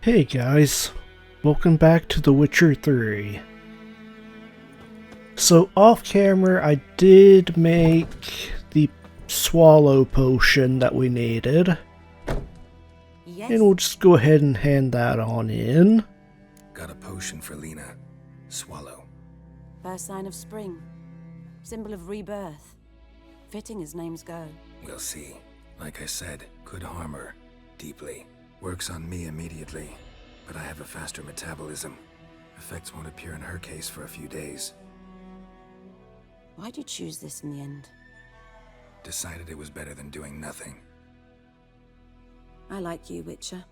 Hey guys, welcome back to The Witcher 3. So off camera I did make the swallow potion that we needed. Yes. And we'll just go ahead and hand that on in. Got a potion for Lena. Swallow. First sign of spring. Symbol of rebirth. Fitting as names go. We'll see. Like I said, could harm her. Deeply. Works on me immediately. But I have a faster metabolism. Effects won't appear in her case for a few days. Why'd you choose this in the end? Decided it was better than doing nothing. I like you, Witcher.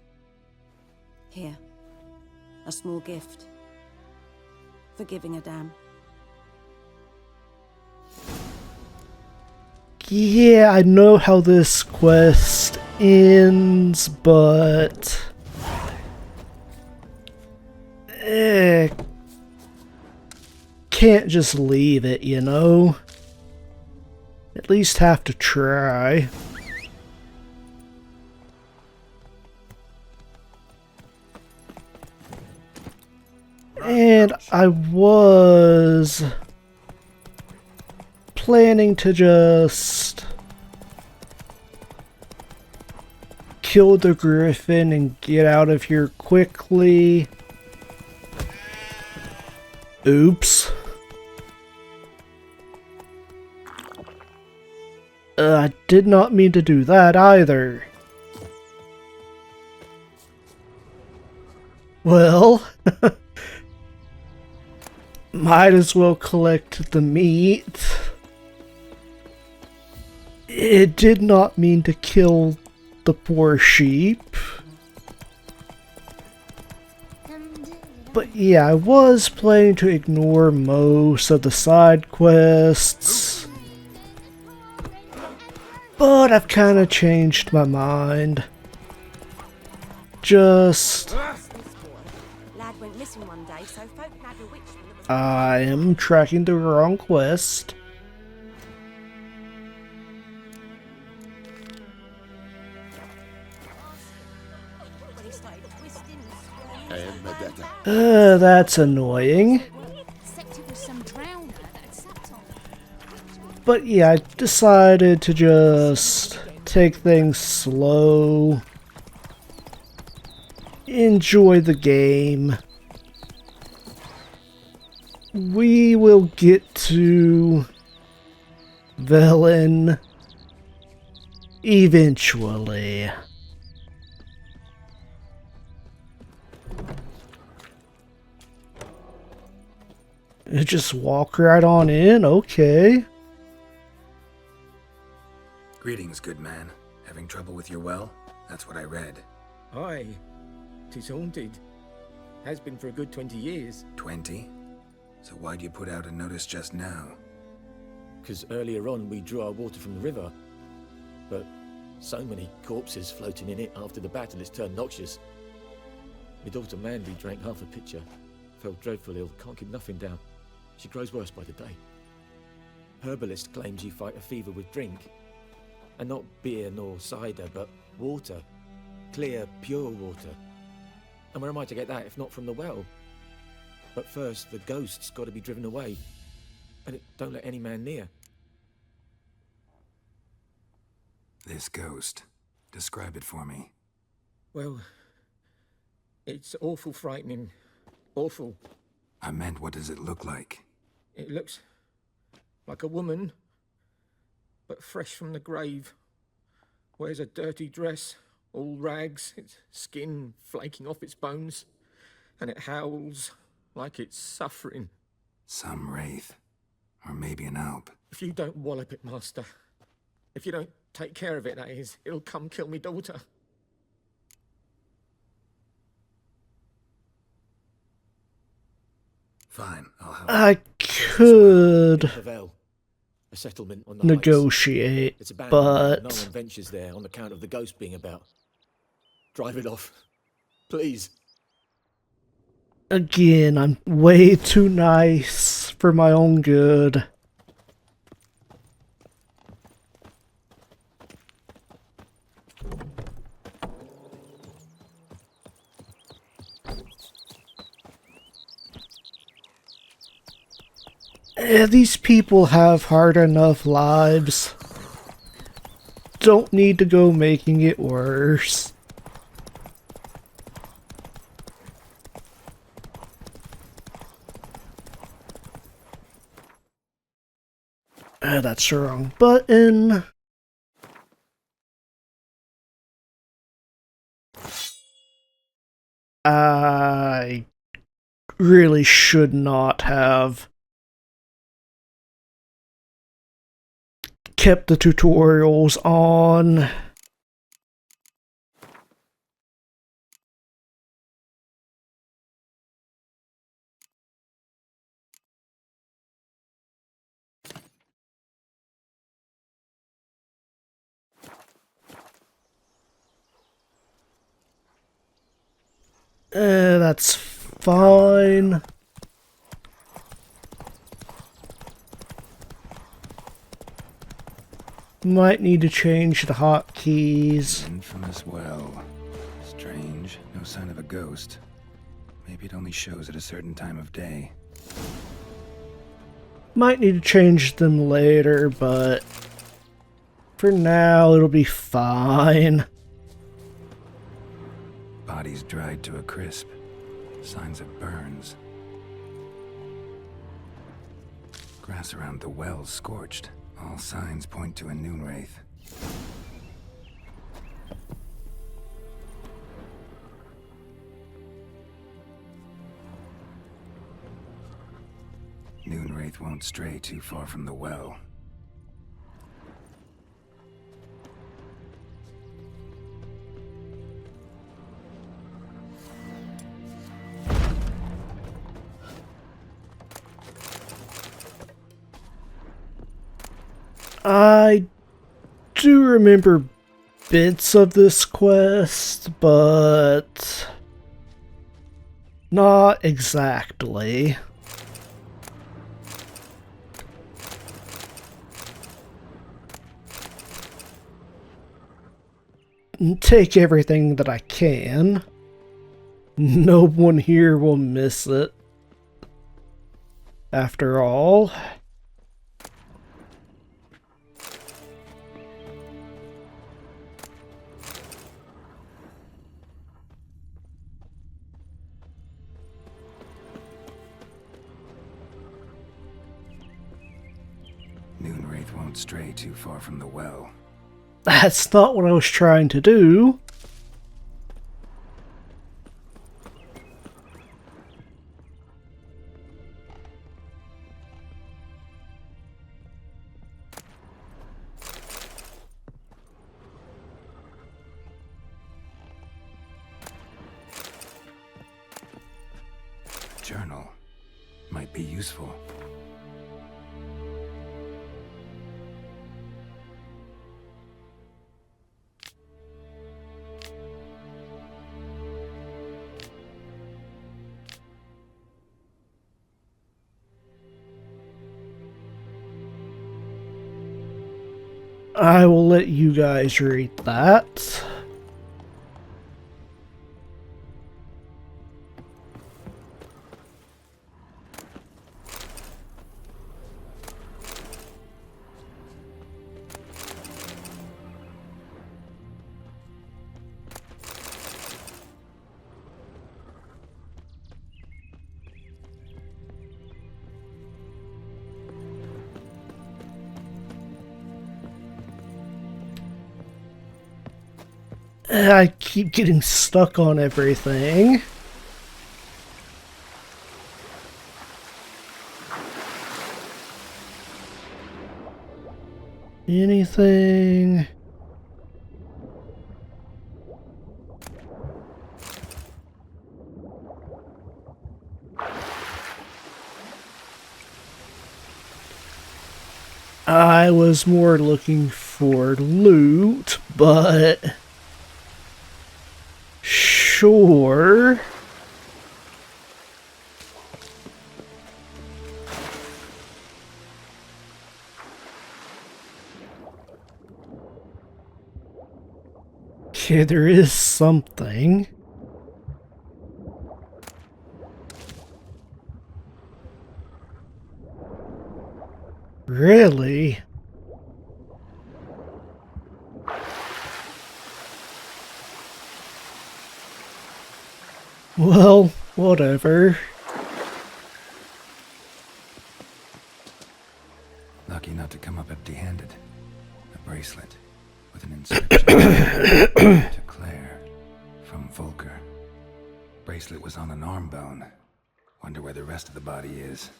Here. A small gift. For giving a damn. Yeah, I know how this quest ends, but... can't just leave it, you know? At least have to try. And I was planning to just kill the Griffin and get out of here quickly. Oops. I did not mean to do that either. Well, might as well collect the meat. It did not mean to kill the poor sheep. But yeah, I was planning to ignore most of the side quests. But I've kind of changed my mind. Just... Lad went missing one day, so folk nagged a witch when it was... I am tracking the wrong quest. When he started twisting and swirling. That's annoying. But yeah, I decided to just take things slow. Enjoy the game. We will get to Velen eventually. Just walk right on in, okay. Greetings, good man. Having trouble with your well? That's what I read. Aye, 'tis haunted. Has been for a good 20 years. 20? So why'd you put out a notice just now? 'Cause earlier on we drew our water from the river. But so many corpses floating in it after the battle it's turned noxious. My daughter Mandy drank half a pitcher. Fell dreadful ill, can't keep nothing down. She grows worse by the day. Herbalist claims you fight a fever with drink. And not beer nor cider, but water. Clear, pure water. And where am I to get that if not from the well? But first, the ghost's got to be driven away. And it don't let any man near. This ghost. Describe it for me. Well, it's awful frightening. Awful. I meant, what does it look like? It looks like a woman, but fresh from the grave. Wears a dirty dress, all rags, its skin flaking off its bones, and it howls like it's suffering. Some wraith. Or maybe an alp. If you don't wallop it, Master, if you don't take care of it, that is, it'll come kill me daughter. Fine, I'll help. I could Havel, a settlement on the heights. negotiate, It's abandoned, but no one ventures there on account of the ghost being about. Drive it off, please. again, I'm way too nice for my own good. These people have hard enough lives. Don't need to go making it worse. That's the wrong button. I really should not have kept the tutorials on. That's fine. Might need to change the hotkeys. Infamous well. Strange. No sign of a ghost. Maybe it only shows at a certain time of day. Might need to change them later, but for now it'll be fine. Bodies dried to a crisp. Signs of burns. Grass around the well scorched. All signs point to a noon wraith. Noon wraith won't stray too far from the well. I do remember bits of this quest, but not exactly. Take everything that I can. No one here will miss it. After all. Noon wraith won't stray too far from the well. That's not what I was trying to do. Journal might be useful. I will let you guys read that. I keep getting stuck on everything. Anything? I was more looking for loot, but sure. Okay, there is something. Really? Well, whatever. Lucky not to come up empty-handed. A bracelet with an inscription to Claire from Volker. Bracelet was on an arm bone. Wonder where the rest of the body is.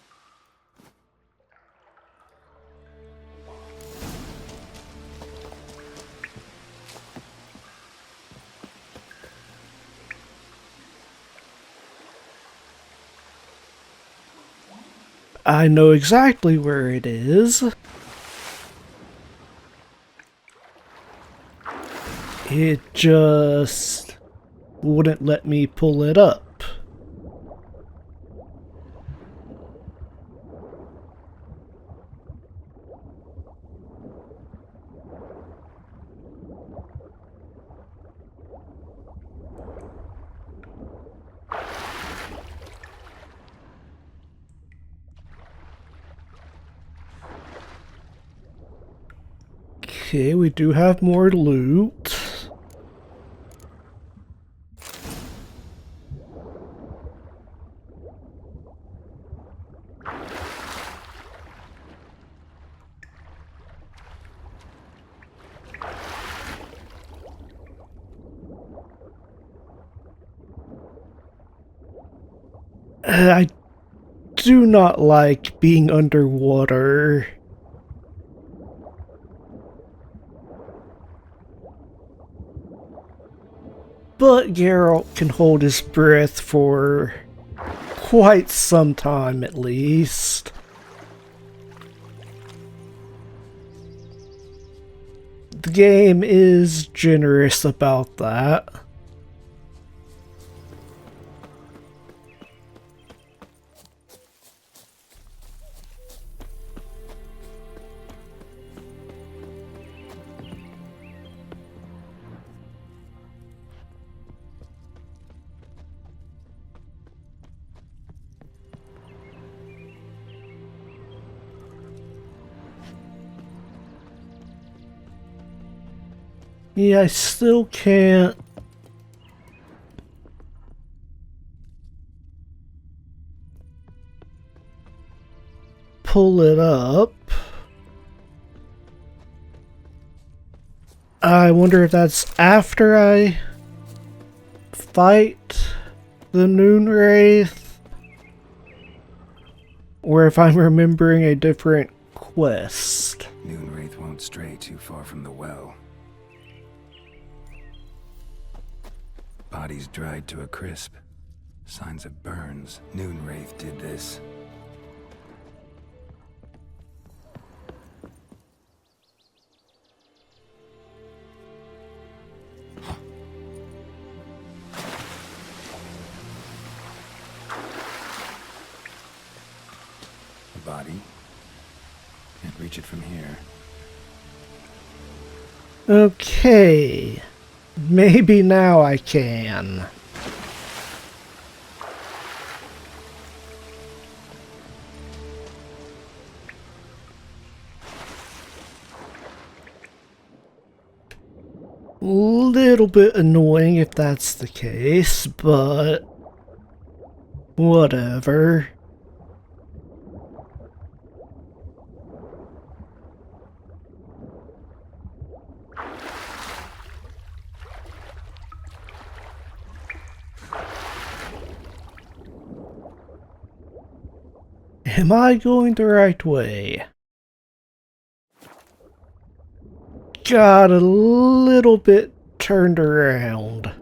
I know exactly where it is. It just wouldn't let me pull it up. Okay, we do have more loot. I do not like being underwater. But Geralt can hold his breath for quite some time at least. The game is generous about that. Yeah, I still can't pull it up. I wonder if that's after I fight the Noon Wraith, or if I'm remembering a different quest. Noon Wraith won't stray too far from the well. Bodies dried to a crisp. Signs of burns. Noon Wraith did this. The body. Can't reach it from here. Okay. Maybe now I can. Little bit annoying if that's the case, but whatever. Am I going the right way? Got a little bit turned around.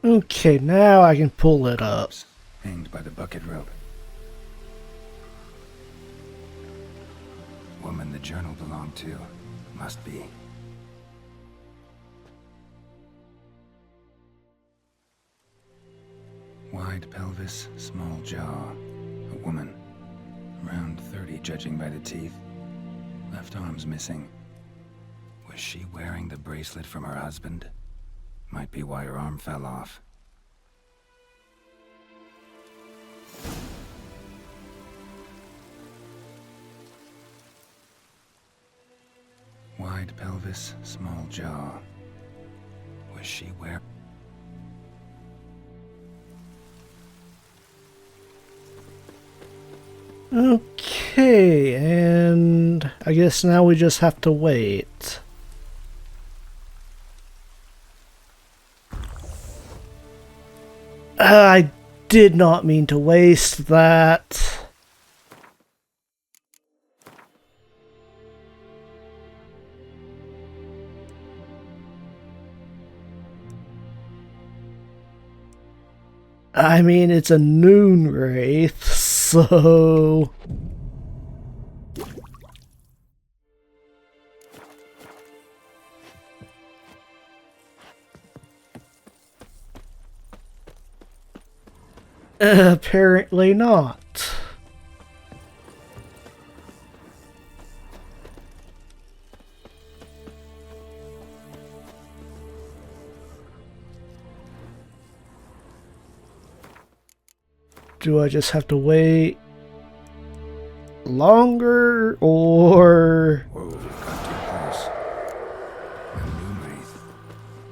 Okay, now I can pull it up. Hanged by the bucket rope. Woman the journal belonged to. Must be. Wide pelvis, small jaw. A woman. Around 30, judging by the teeth. Left arm's missing. Was she wearing the bracelet from her husband? Might be why her arm fell off. Wide pelvis, small jaw. Was she wearing... Okay, and I guess now we just have to wait. I did not mean to waste that. I mean, it's a noon wraith, so... Apparently not. Do I just have to wait longer, or... Whoa, we've got too close. A moon wraith.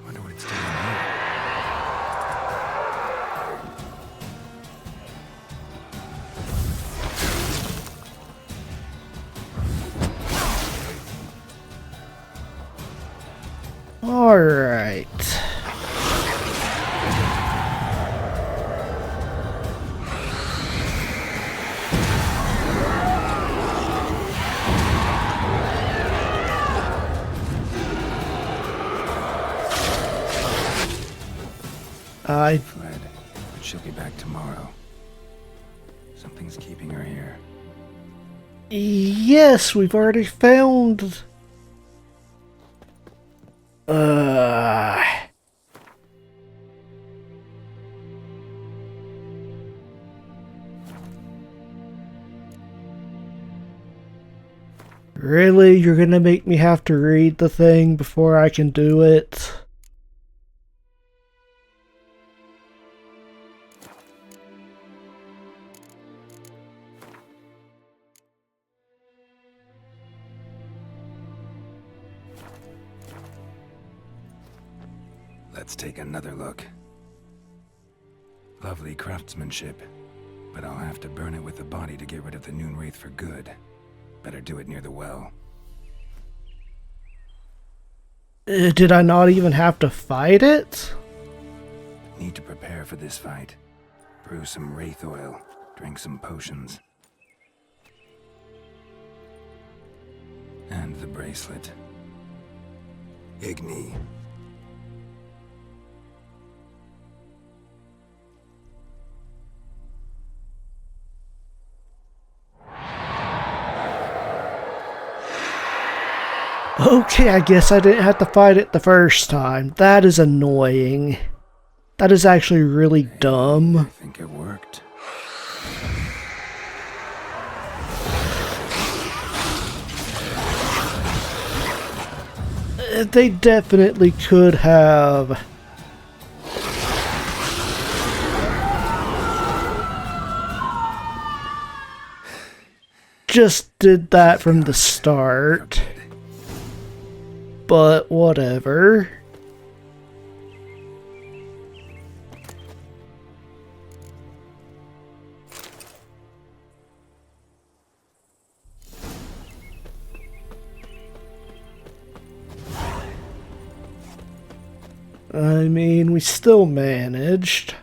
Wonder what it's doing here. Alright. I Fled, but she'll be back tomorrow. Something's keeping her here. Yes, we've already found... Really? You're gonna make me have to read the thing before I can do it? Let's take another look. Lovely craftsmanship, but I'll have to burn it with the body to get rid of the noon wraith for good. Better do it near the well. Did I not even have to fight it? Need to prepare for this fight. Brew some wraith oil, drink some potions. And the bracelet. Igni. Okay, I guess I didn't have to fight it the first time. That is annoying. That is actually really I dumb. think it worked. They definitely could have... just did that from the start. But whatever. I mean, we still managed.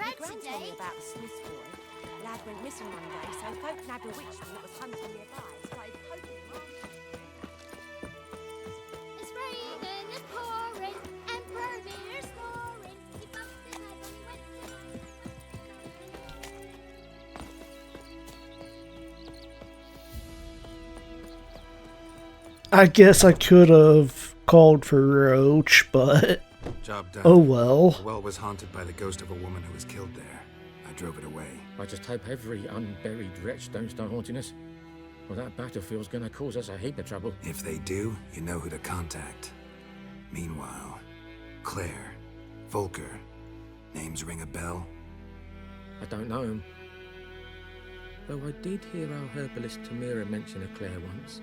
My gran told me about the Smith's boy. Lad went missing one day, so folk nabbed a witchman that was hunting nearby and started poking him after. It's raining, it's pouring, and Emperor's snoring. He bumped his head when he went to I guess I could have called for Roach, but Job done. oh well. The well was haunted by the ghost of a woman who was killed there. I drove it away. I just hope every unburied wretch don't start haunting us. Well, that battlefield's gonna cause us a heap of trouble. If they do, you know who to contact. Meanwhile, Claire, Volker, names ring a bell? I don't know him. Though I did hear our herbalist Tamira mention a Claire once.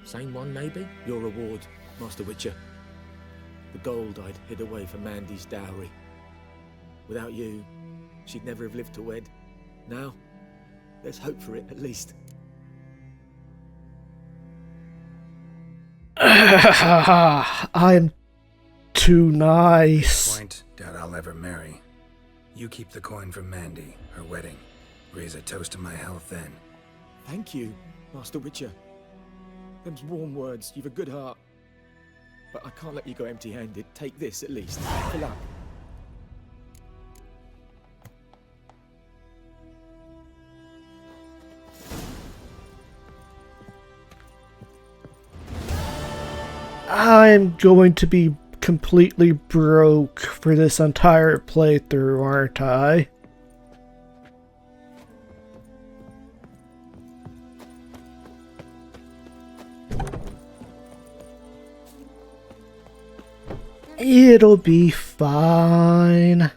Same one, maybe? Your reward, Master Witcher. The gold I'd hid away for Mandy's dowry. Without you, she'd never have lived to wed. Now, there's hope for it, at least. I'm too nice. Point, doubt I'll ever marry. You keep the coin from Mandy, her wedding. Raise a toast to my health then. Thank you, Master Witcher. Them's warm words, you've a good heart. But I can't let you go empty-handed. Take this, at least. For luck. I'm going to be completely broke for this entire playthrough, aren't I? It'll be fine.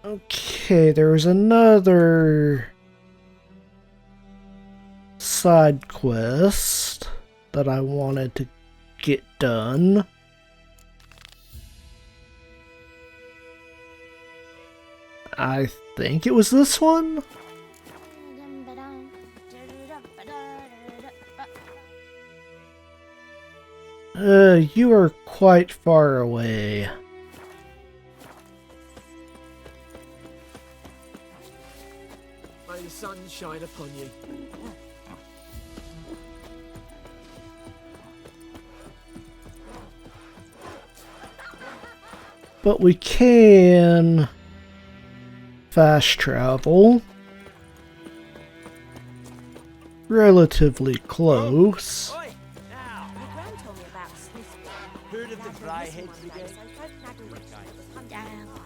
Okay, there's another side quest that I wanted to get done. I think it was this one? You are quite far away. May the sun shine upon you. But we can fast travel relatively close. My gran told me about the Smith's boy. Heard of the Lad went dry missing head one day, brigade? so folk nabbed a witchman that was hunting nearby.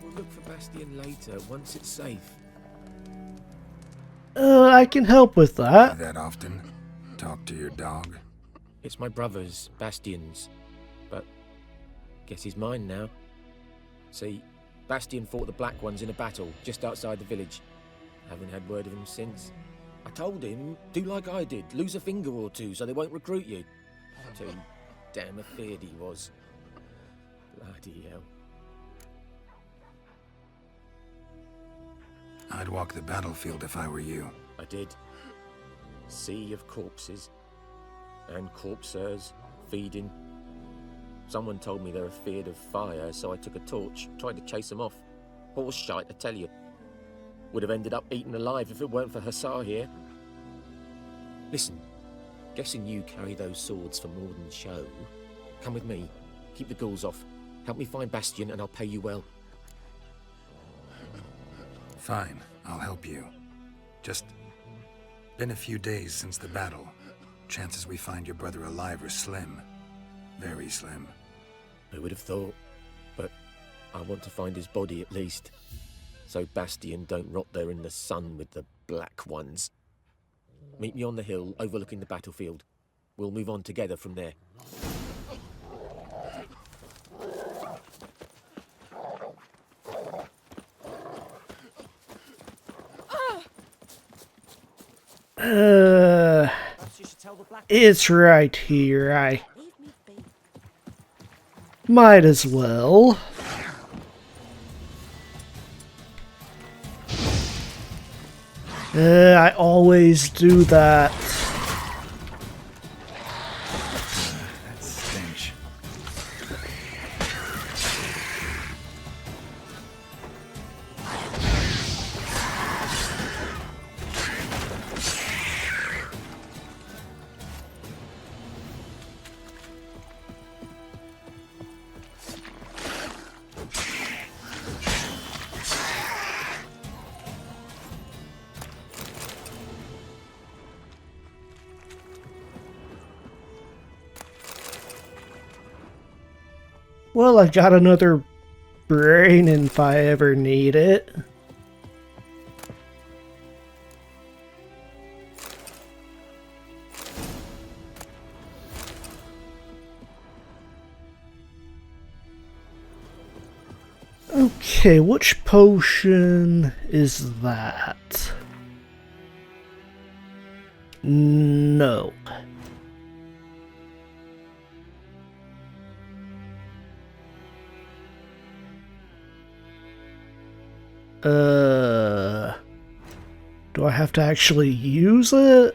We'll look for Bastion later, once it's safe. I can help with Do that. that often? Talk to your dog? It's my brother's, Bastion's. But guess he's mine now. See, Bastion fought the Black Ones in a battle just outside the village. Haven't had word of him since. I told him, do like I did, lose a finger or two so they won't recruit you. Too damn afeard he was. Bloody hell. I'd walk the battlefield if I were you. I did. Sea of corpses. And corpsers, feeding. Someone told me they're afeard of fire, so I took a torch, tried to chase them off. Horse shite, I tell you. Would have ended up eaten alive if it weren't for Hussar here. Listen, guessing you carry those swords for more than show. Come with me, keep the ghouls off. Help me find Bastion and I'll pay you well. Fine, I'll help you. Just been a few days since the battle. Chances we find your brother alive are slim. Very slim. Who would have thought? But I want to find his body at least. So Bastion don't rot there in the sun with the Black Ones. Meet me on the hill overlooking the battlefield. We'll move on together from there. Perhaps you should tell the Black It's right here. Might as well. I always do that. That stench. Well, I got another brain if I ever need it. Okay, which potion is that? No. Do I have to actually use it?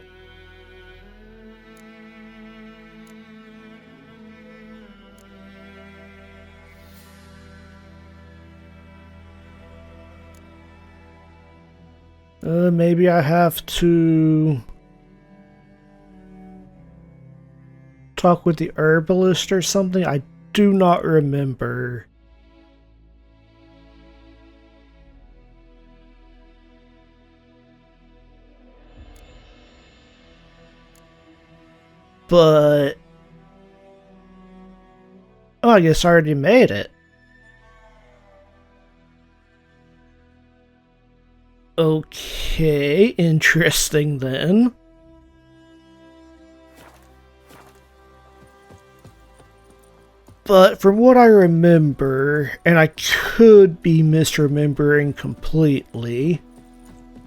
Maybe I have to talk with the herbalist or something? I do not remember. But oh, I guess I already made it. Okay, interesting then. But from what I remember, and I could be misremembering completely,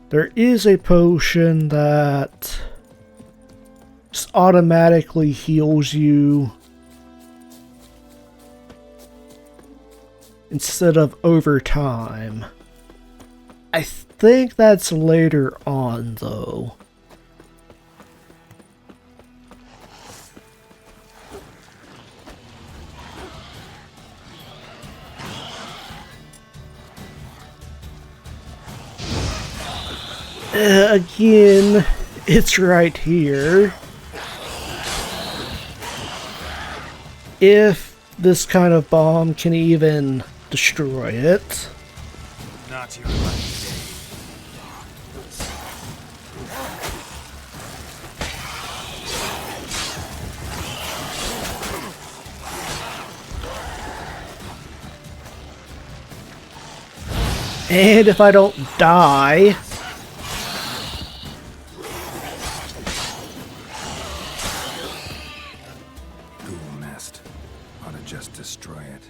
there is a potion that just automatically heals you instead of over time. I think that's later on, though. Again, it's right here. If this kind of bomb can even destroy it. Not your lucky day. And if I don't die... Ghoul nest. Ought to just destroy it.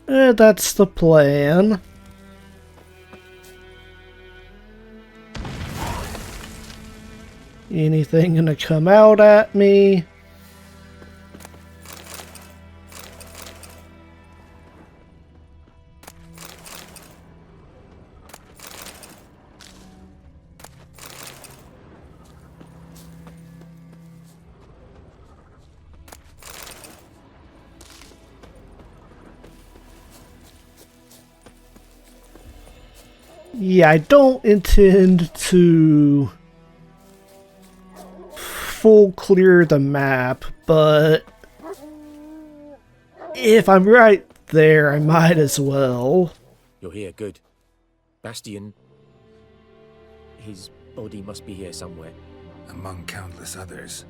That's the plan. Anything gonna come out at me? Yeah, I don't intend to full clear the map, but if I'm right there, I might as well. You're here, good. Bastion... his body must be here somewhere. Among countless others.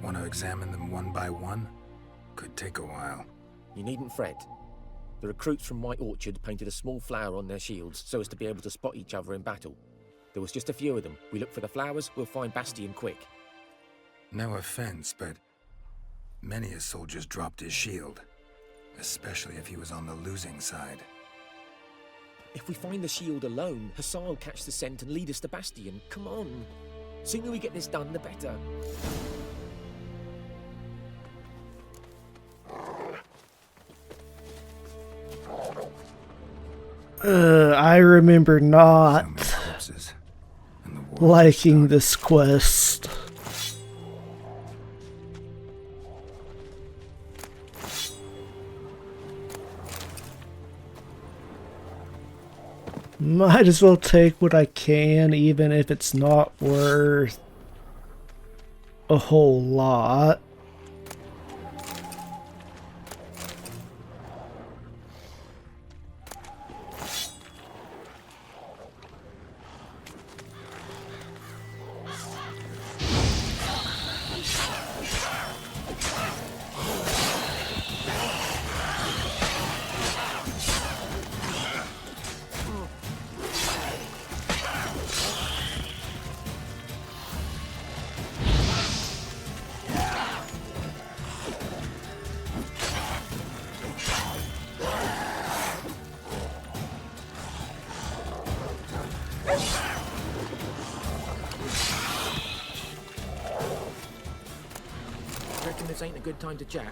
Want to examine them one by one? Could take a while. You needn't fret. The recruits from White Orchard painted a small flower on their shields so as to be able to spot each other in battle. There was just a few of them. We look for the flowers, we'll find Bastion quick. No offense, but many a soldier's dropped his shield. Especially if he was on the losing side. If we find the shield alone, Hassan will catch the scent and lead us to Bastion. Come on. Sooner we get this done, the better. I remember So not many corpses. And the war liking this quest. Might as well take what I can, even if it's not worth a whole lot. Reckon this ain't a good time to chat.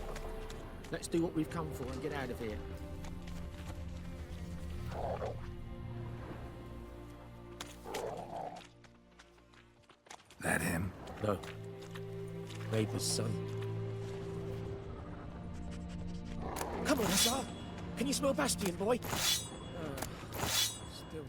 Let's do what we've come for and get out of here. That him? No. Neighbour's son. Come on, Hussar! Can you smell Bastion, boy? Still.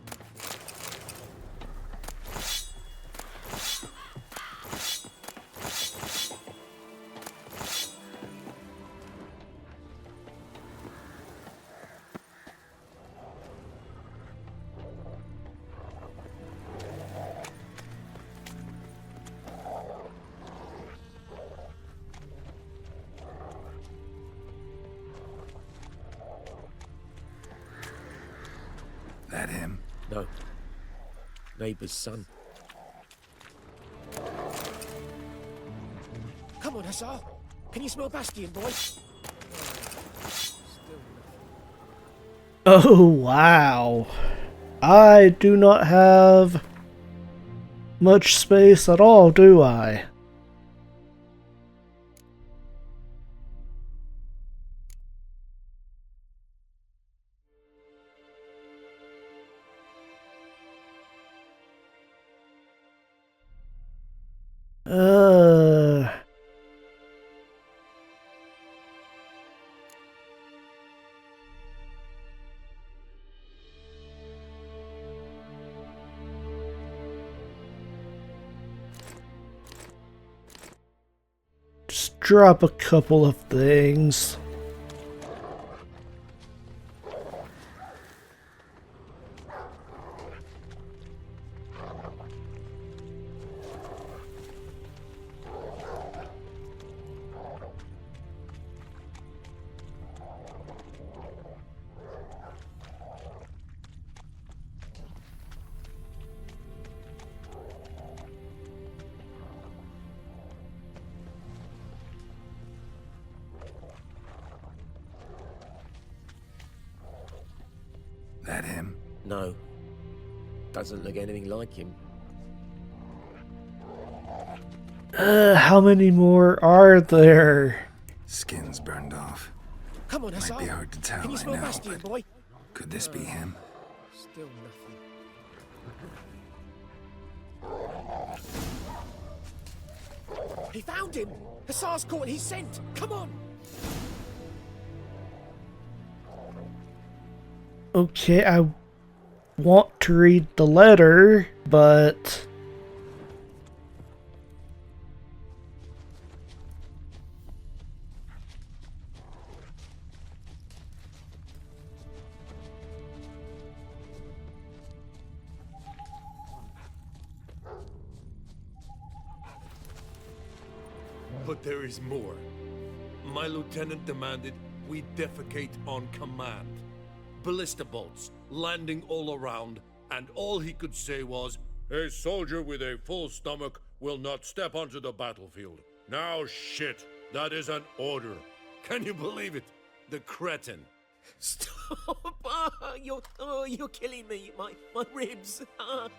That him? No. Neighbour's son. Come on, Hussar! Can you smell Bastion, boy? Oh, wow. I do not have much space at all, do I? Uh... Just drop a couple of things. That him? No. Doesn't look anything like him. How many more are there? Skin's burned off. Come on, Hussar! Might be hard to tell, Can you I smell know, Bastion, but boy? could this be him? Still nothing. He found him! Hussar's caught his scent! Come on! Okay, I want to read the letter, but... But there is more. My lieutenant demanded we defecate on command. Ballista bolts landing all around, and all he could say was, "A soldier with a full stomach will not step onto the battlefield." Now shit, that is an order. Can you believe it? The cretin. Stop! You're killing me. My ribs.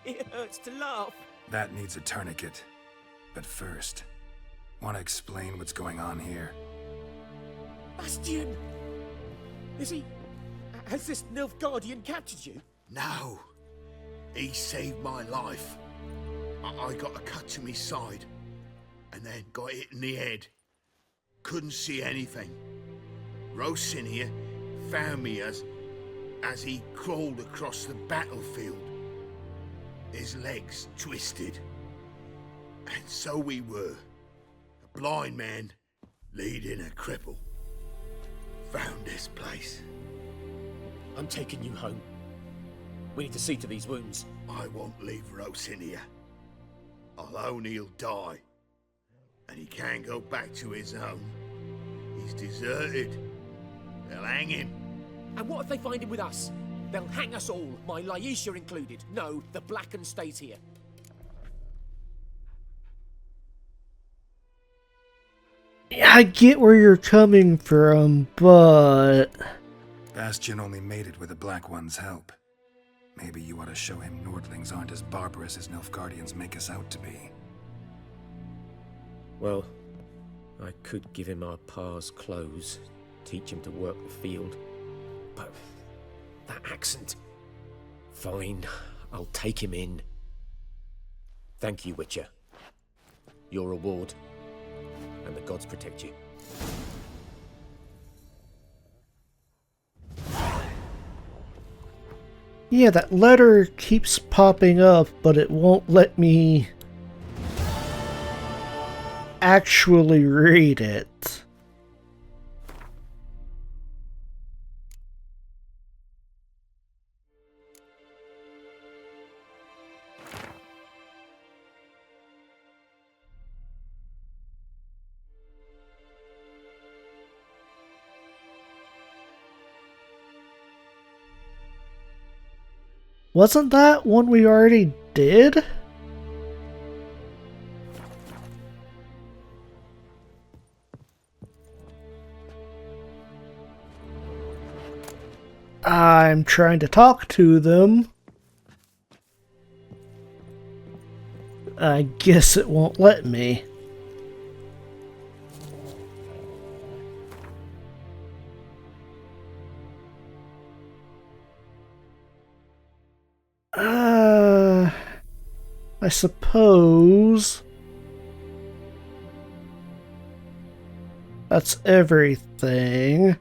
It hurts to laugh. That needs a tourniquet. But first, want to explain what's going on here? Bastion! Is he... Has this Nilfgaardian captured you? No. He saved my life. I got a cut to my side, and then got hit in the head. Couldn't see anything. Rosinia found me as he crawled across the battlefield. His legs twisted. And so we were. A blind man leading a cripple. Found this place. I'm taking you home. We need to see to these wounds. I won't leave Rosinia. Alone he'll die. And he can't go back to his own. He's deserted. They'll hang him. And what if they find him with us? They'll hang us all, my Laisha included. No, the Blacken stays here. I get where you're coming from, but... Bastion only made it with the Black One's help. Maybe you ought to show him Nordlings aren't as barbarous as Nilfgaardians make us out to be. Well, I could give him our pa's clothes, teach him to work the field. But that accent... Fine, I'll take him in. Thank you, Witcher. Your reward. And the gods protect you. Yeah, that letter keeps popping up, but it won't let me actually read it. Wasn't that one we already did? I'm trying to talk to them. I guess it won't let me. I suppose that's everything.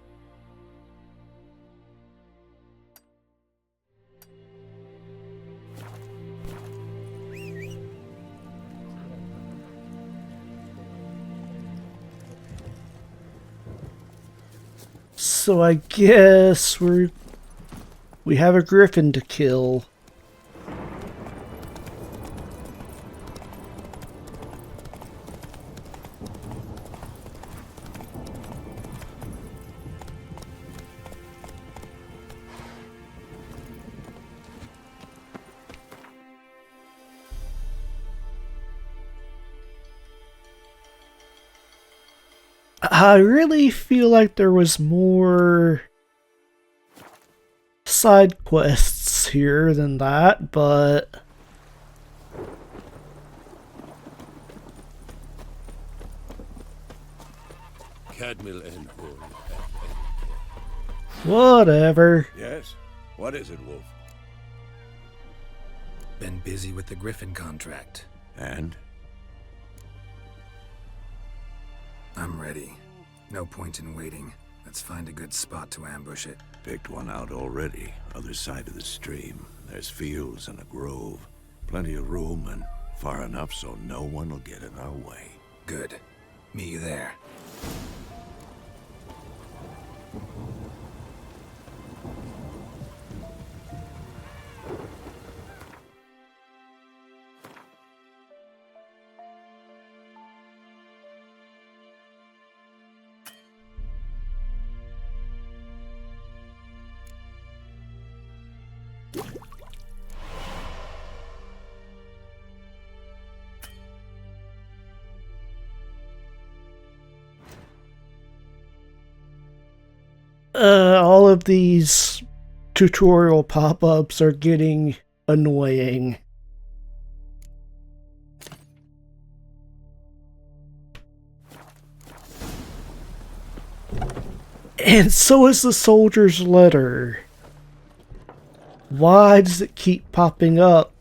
So I guess we have a Griffin to kill. I really feel like there was more side quests here than that, but Cadmil and Horn. whatever. Yes? What is it, Wolf? Been busy with the Griffin contract. And? I'm ready. No point in waiting. Let's find a good spot to ambush it. Picked one out already. Other side of the stream. There's fields and a grove. Plenty of room and far enough so no one will get in our way. Good. Meet you there. All of these tutorial pop-ups are getting annoying. And so is the soldier's letter. Why does it keep popping up?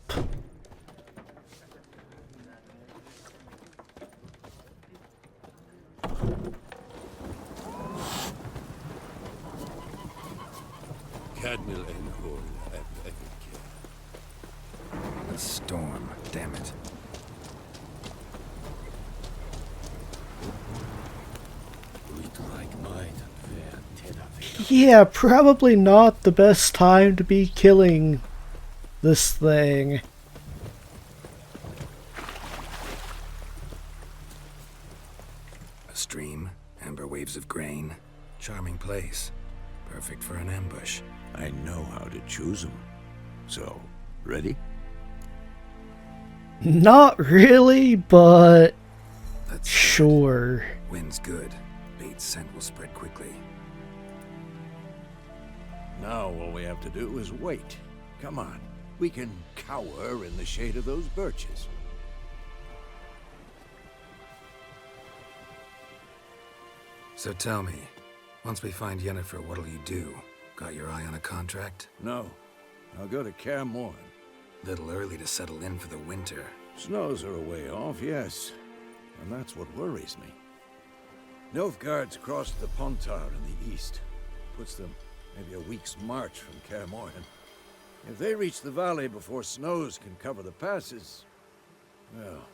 Cadmiel and Horn have A storm, damn it. Yeah, probably not the best time to be killing this thing. A stream, amber waves of grain. Charming place. Perfect for an ambush. I know how to choose them. So, ready? Not really, but Let's sure. Wind's good. Bait's scent will spread quickly. Now all we have to do is wait. Come on. We can cower in the shade of those birches. So tell me, once we find Yennefer, what'll you do? Got your eye on a contract? No. I'll go to Kaer Morhen. Little early to settle in for the winter. Snows are a way off, yes. And that's what worries me. Nilfgaard's crossed the Pontar in the east. Puts them maybe a week's march from Kaer Morhen. If they reach the valley before snows can cover the passes, well,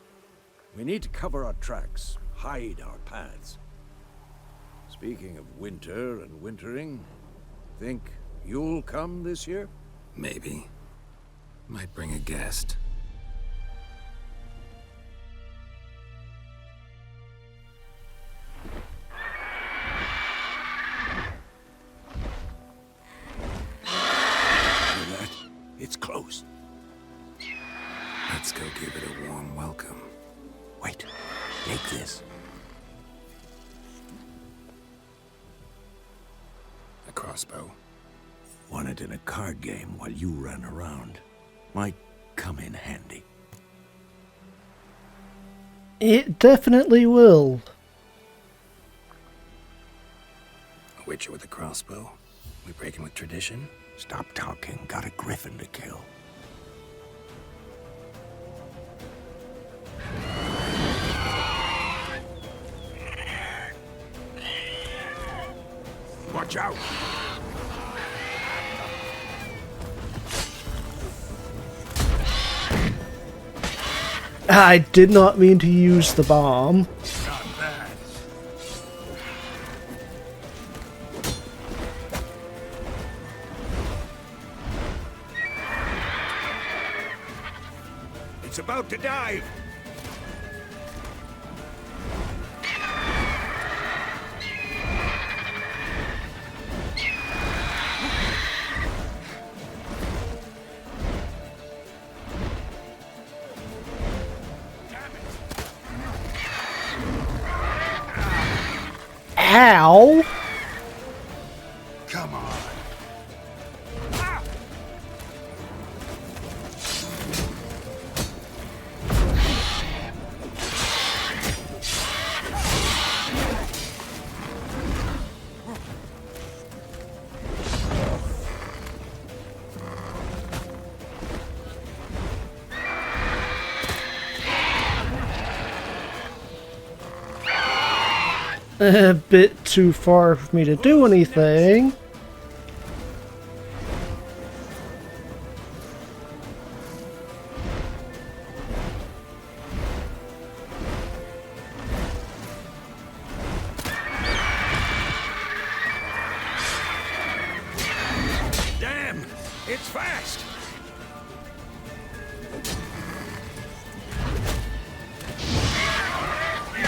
we need to cover our tracks, hide our paths. Speaking of winter and wintering, think you'll come this year? Maybe. Might bring a guest. Hear that? It's close. Let's go give it a warm welcome. Wait, take this. A crossbow. Won it in a card game while you ran around. Might come in handy. It definitely will. A witcher with a crossbow. We breaking with tradition? Stop talking. Got a Griffin to kill. Watch out! I did not mean to use the bomb. Not bad. It's about to dive. Ow! Come on. A bit too far for me to do anything. Damn! It's fast!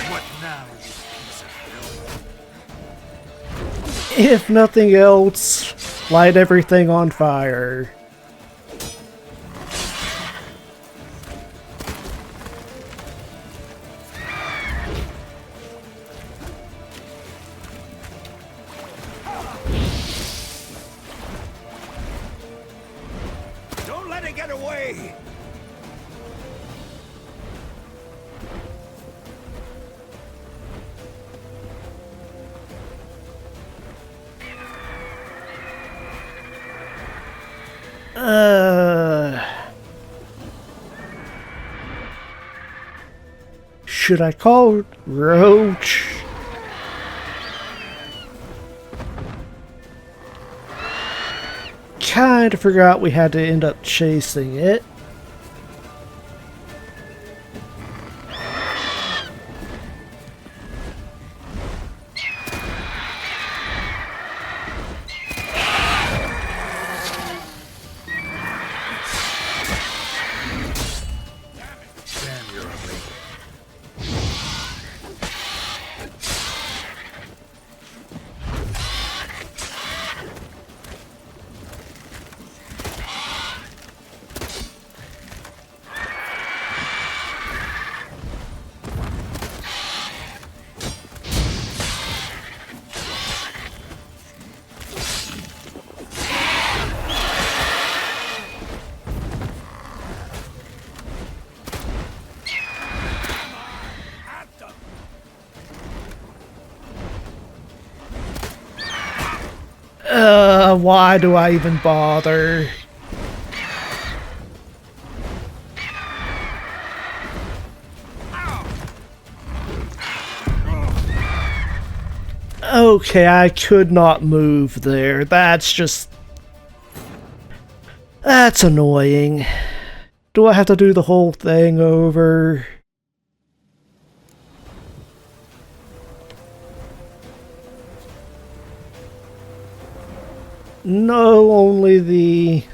What now, you piece of filth? If nothing else, light everything on fire. Don't let it get away! Should I call Roach? Kinda forgot we had to end up chasing it. Why do I even bother? Okay, I could not move there. That's annoying. Do I have to do the whole thing over? No, only the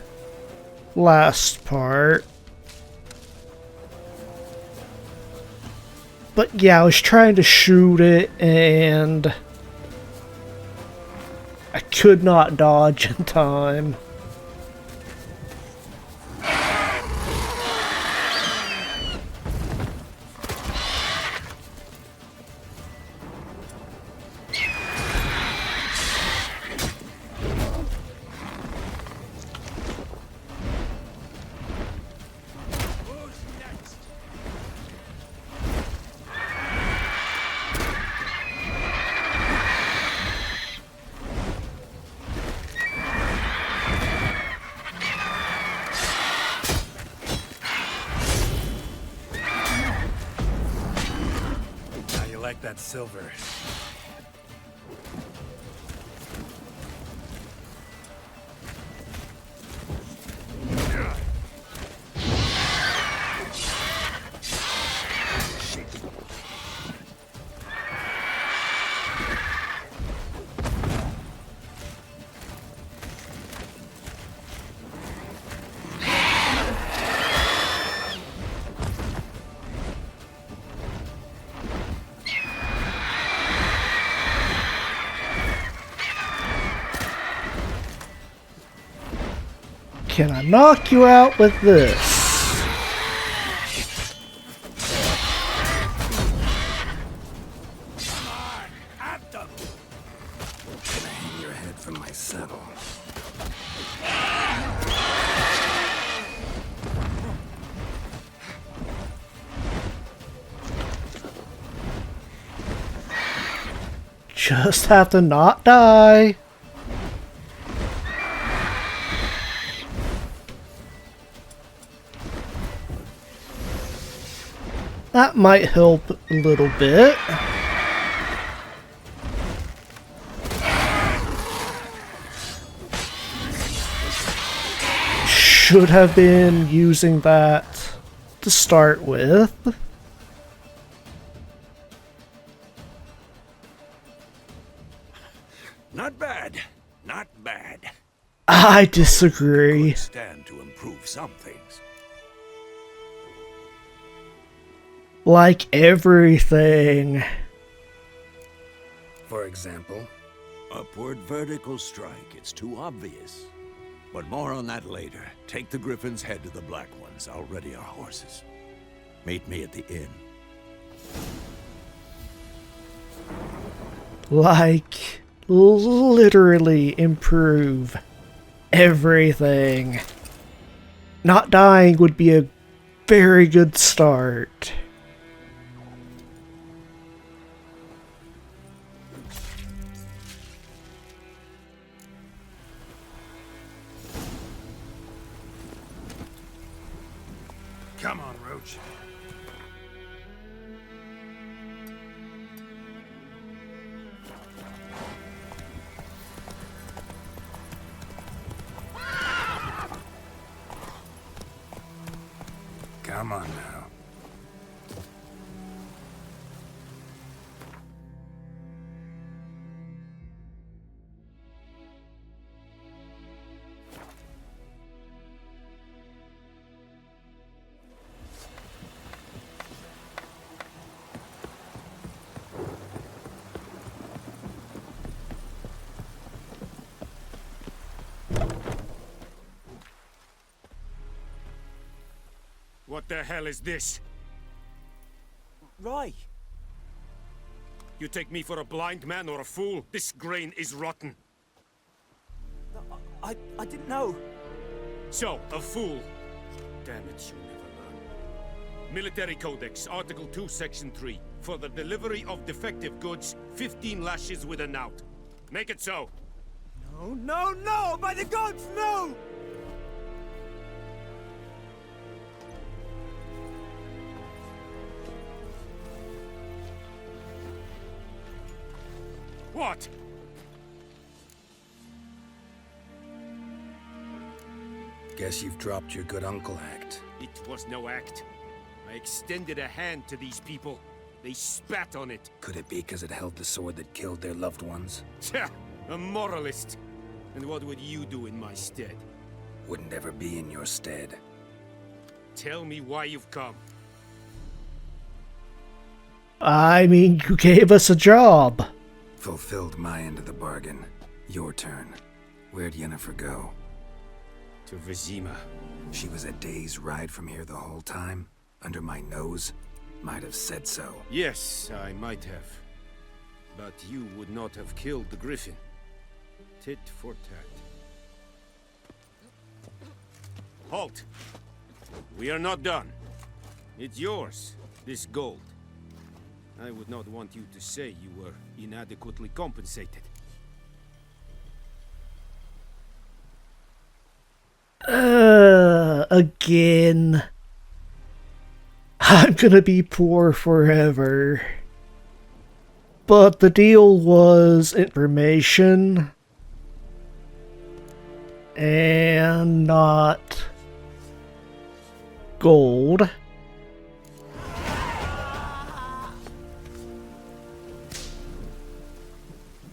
last part. But yeah, I was trying to shoot it and I could not dodge in time. Like that silver. Can I knock you out with this? Hang your head from my saddle. Just have to not die. That might help a little bit. Should have been using that to start with. Not bad. Not bad. I disagree. Could stand to improve some things. Like everything. For example, Upward vertical strike. It's too obvious. But more on that later. Take the Griffin's head to the Black Ones. I'll ready our horses. Meet me at the inn. Like, literally improve everything. Not dying would be a very good start. Come on, Roach. Come on now. What the hell is this? Right. You take me for a blind man or a fool? This grain is rotten. I didn't know. So, a fool. Damn it, you'll never learn. Military Codex, Article 2, Section 3. For the delivery of defective goods, 15 lashes with a knout. Make it so. No, no, no! By the gods, no! What? Guess you've dropped your good uncle act. It was no act. I extended a hand to these people. They spat on it. Could it be because it held the sword that killed their loved ones? Tja, a moralist. And what would you do in my stead? Wouldn't ever be in your stead. Tell me why you've come. I mean, you gave us a job. Fulfilled my end of the bargain. Your turn. Where'd Yennefer go? To Vizima. She was a day's ride from here the whole time? Under my nose? Might have said so. Yes, I might have. But you would not have killed the Griffin. Tit for tat. Halt! We are not done. It's yours, this gold. I would not want you to say you were inadequately compensated. Again. I'm gonna be poor forever. But the deal was information. And not gold.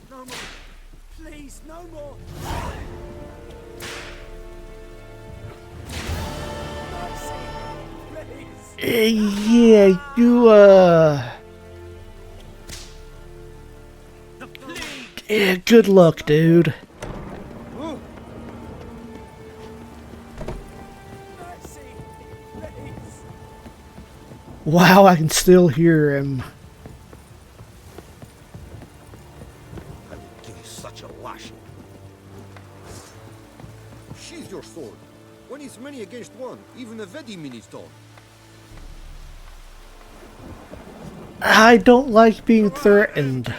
No more. Please, no more. Mercy, please. Yeah, you, The plague. yeah, good luck, dude. Mercy, please. Wow, I can still hear him. I will give you such a lashing. Sheathe your sword. When it's many against one, even a Vedimin is done. I don't like being threatened.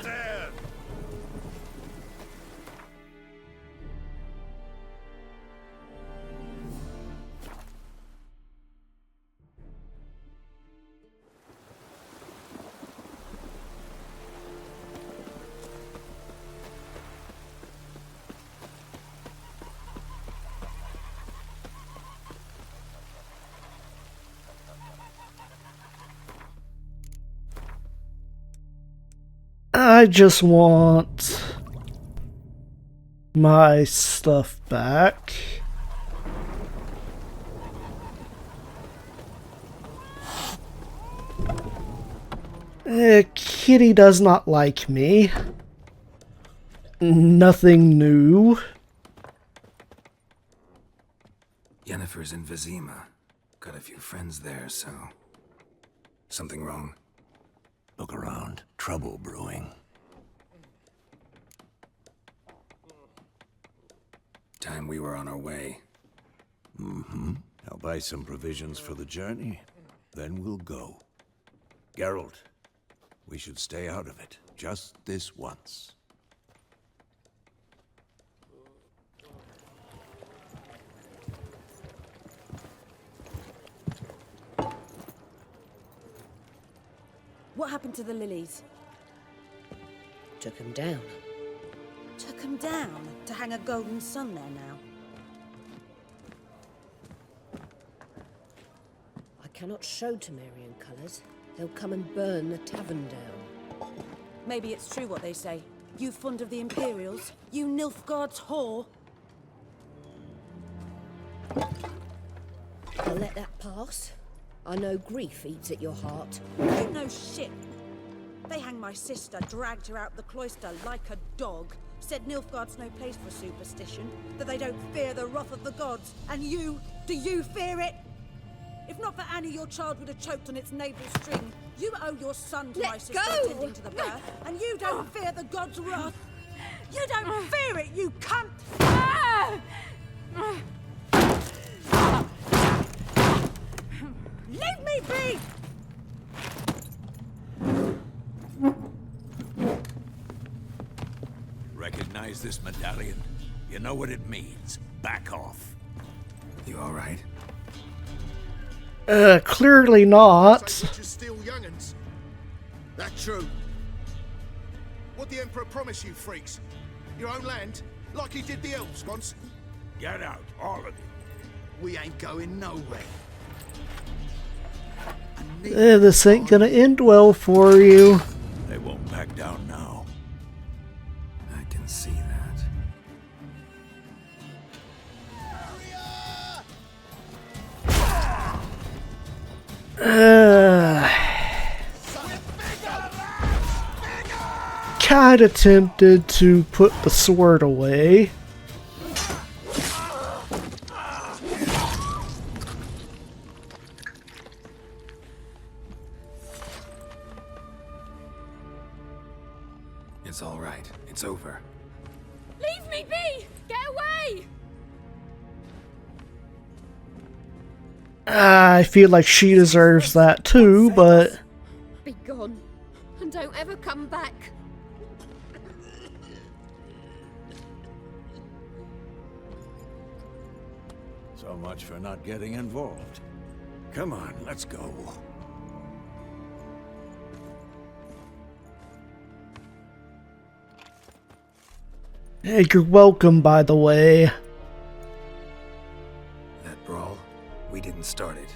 I just want my stuff back. Kitty does not like me. Nothing new. Yennefer's in Vizima. Got a few friends there, so... Something wrong? Look around. Trouble brewing. Time we were on our way. Mm-hmm. I'll buy some provisions for the journey. Then we'll go. Geralt, we should stay out of it. Just this once. What happened to the lilies? Took him down. Took them down to hang a golden sun there now. I cannot show Temerian colours. They'll come and burn the tavern down. Maybe it's true what they say. You fond of the Imperials? You Nilfgaard's whore? I'll let that pass. I know grief eats at your heart. You know shit. They hanged my sister, dragged her out the cloister like a dog. Said Nilfgaard's no place for superstition, that they don't fear the wrath of the gods. And you, do you fear it? If not for Annie, your child would have choked on its navel string. You owe your son to my sister attending to the birth, and you don't fear the gods' wrath. You don't fear it, you cunt! Leave me be! Recognize this medallion? You know what it means. Back off. You all right? Clearly not. So you just steal young'uns? That true. What the Emperor promise you, freaks? Your own land? Like he did the elves once? Get out, all of you. We ain't going nowhere. This ain't gonna end well for you. They won't back down now. I can see that. Kinda tempted to put the sword away. It's all right. It's over. Leave me be! Get away! I feel like she deserves that too, but Be gone, and don't ever come back. So much for not getting involved. Come on, let's go. hey, you're welcome, by the way. That brawl, we didn't start it.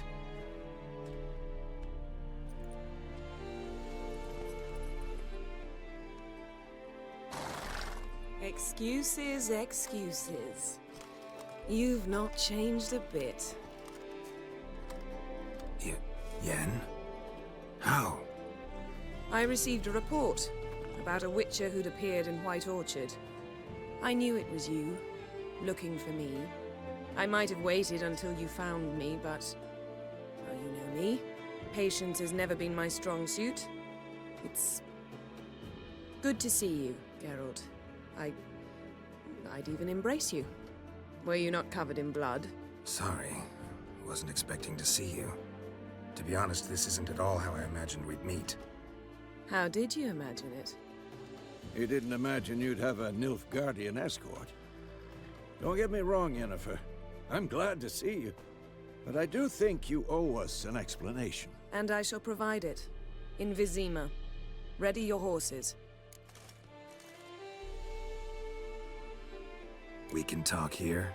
Excuses, excuses. You've not changed a bit. Yen? How? I received a report about a witcher who'd appeared in White Orchard. I knew it was you, looking for me. I might have waited until you found me, but... well, you know me. Patience has never been my strong suit. It's... good to see you, Geralt. I'd even embrace you. Were you not covered in blood? Sorry. Wasn't expecting to see you. To be honest, this isn't at all how I imagined we'd meet. How did you imagine it? You didn't imagine you'd have a Nilfgaardian escort. Don't get me wrong, Yennefer. I'm glad to see you. But I do think you owe us an explanation. And I shall provide it. In Vizima. Ready your horses. We can talk here.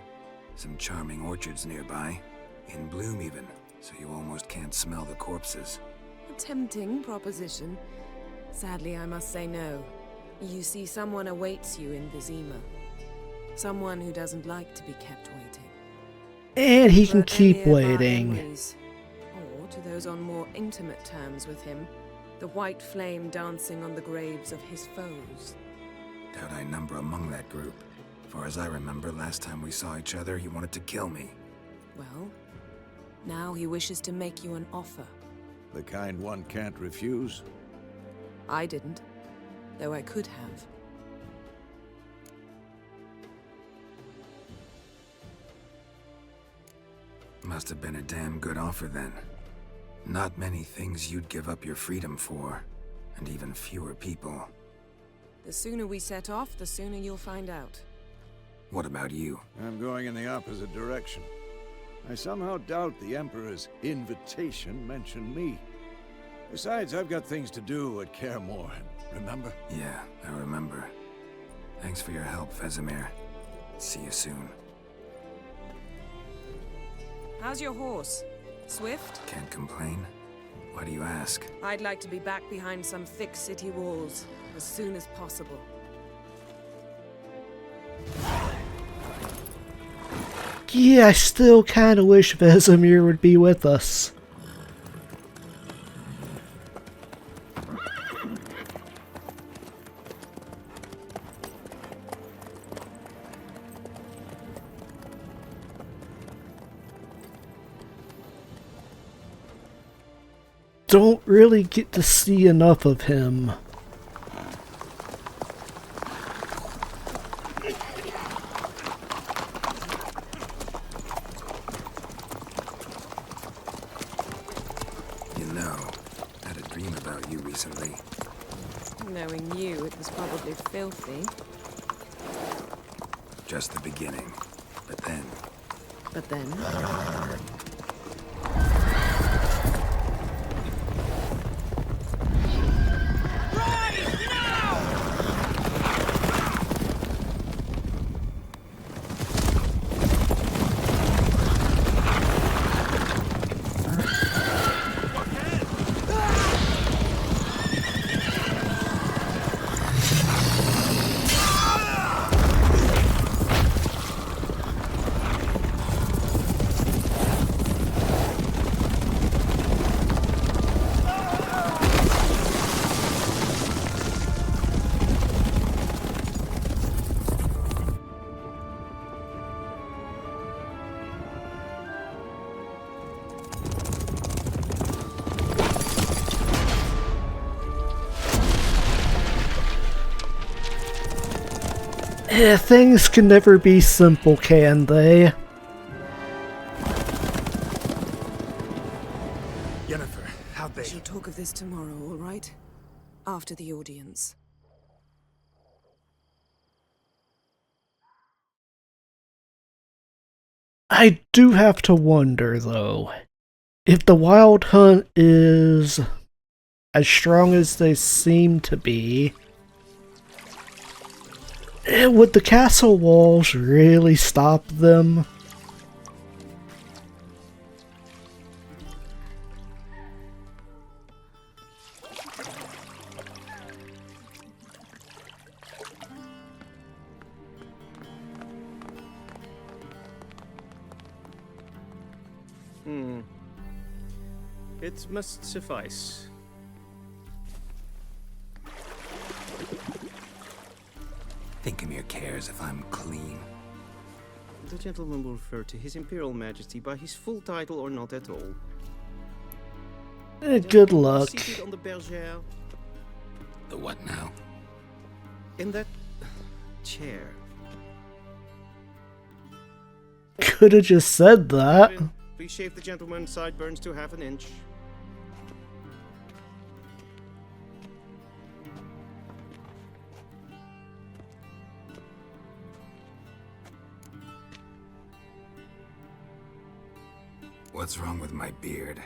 Some charming orchards nearby. In bloom even, so you almost can't smell the corpses. A tempting proposition. Sadly, I must say no. You see, someone awaits you in Vizima. Someone who doesn't like to be kept waiting. And he can But keep nearby waiting. memories, or to those on more intimate terms with him, the white flame dancing on the graves of his foes. Doubt I number among that group. Far as I remember, last time we saw each other, he wanted to kill me. Well, now he wishes to make you an offer. The kind one can't refuse. I didn't, though I could have. Must have been a damn good offer then. Not many things you'd give up your freedom for, and even fewer people. The sooner we set off, the sooner you'll find out. What about you? I'm going in the opposite direction. I somehow doubt the Emperor's invitation mentioned me. Besides, I've got things to do at Kaer Morhen, remember? Yeah, I remember. Thanks for your help, Vesemir. See you soon. How's your horse? Swift? Can't complain. Why do you ask? I'd like to be back behind some thick city walls as soon as possible. Yeah, I still kind of wish Vesemir would be with us. Don't really get to see enough of him. You know, I had a dream about you recently. Knowing you, it was probably filthy. Just the beginning. But then... But then... Things can never be simple, can they? Yennefer, how'd they... We'll talk of this tomorrow, all right? After the audience. I do have to wonder, though, if the Wild Hunt is as strong as they seem to be, would the castle walls really stop them? It must suffice. Thinkamir cares if I'm clean. The gentleman will refer to His Imperial Majesty by his full title or not at all. Good luck. Seated on the bergère. The what now? In that chair. Could have just said that. Please shave the gentleman's sideburns to half an inch. What's wrong with my beard?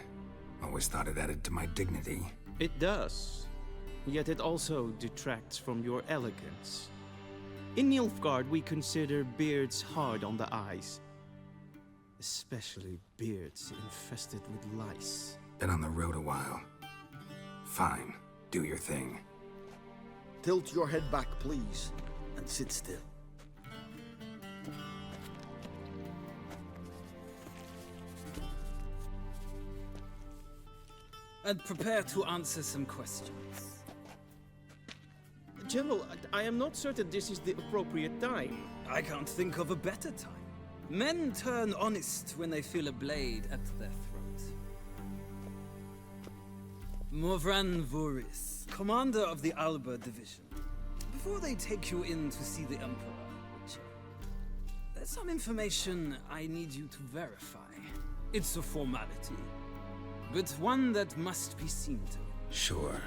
Always thought it added to my dignity. It does. Yet it also detracts from your elegance. In Nilfgaard, we consider beards hard on the eyes. Especially beards infested with lice. Been on the road a while. Fine, do your thing. Tilt your head back, please, and sit still. And prepare to answer some questions. General, I am not certain this is the appropriate time. I can't think of a better time. Men turn honest when they feel a blade at their throat. Morvran Vuris, commander of the Alba Division. Before they take you in to see the Emperor, Witcher, there's some information I need you to verify. It's a formality, but one that must be seen to. Sure.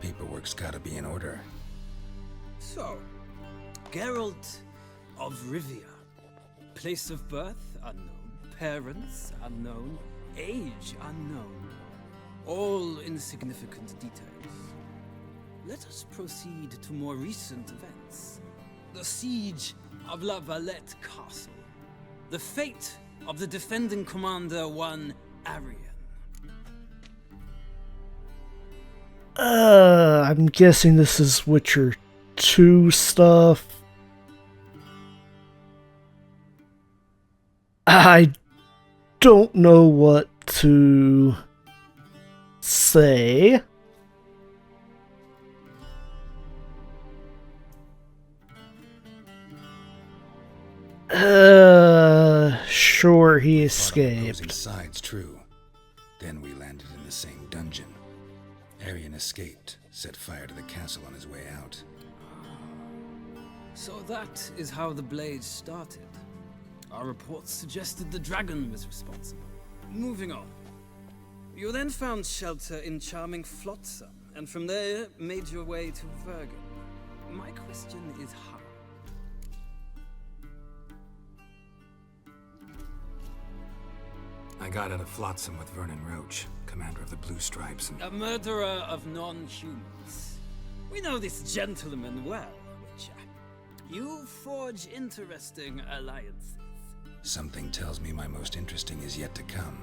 Paperwork's gotta be in order. So, Geralt of Rivia. Place of birth unknown. Parents unknown. Age unknown. all insignificant details. Let us proceed to more recent events. The siege of La Valette Castle. The fate of the defending commander, one Arian. I'm guessing this is Witcher 2 stuff. I don't know what to say. Sure, he escaped. Opposing sides, true. Then we landed in the same dungeon. Arian escaped, set fire to the castle on his way out. So that is how the Blade started. Our reports suggested the dragon was responsible. Moving on. You then found shelter in charming Flotsam, and from there made your way to Vergen. My question is how? I got out of Flotsam with Vernon Roach, commander of the Blue Stripes, and... A murderer of non-humans. We know this gentleman well, Witcher. You forge interesting alliances. Something tells me my most interesting is yet to come.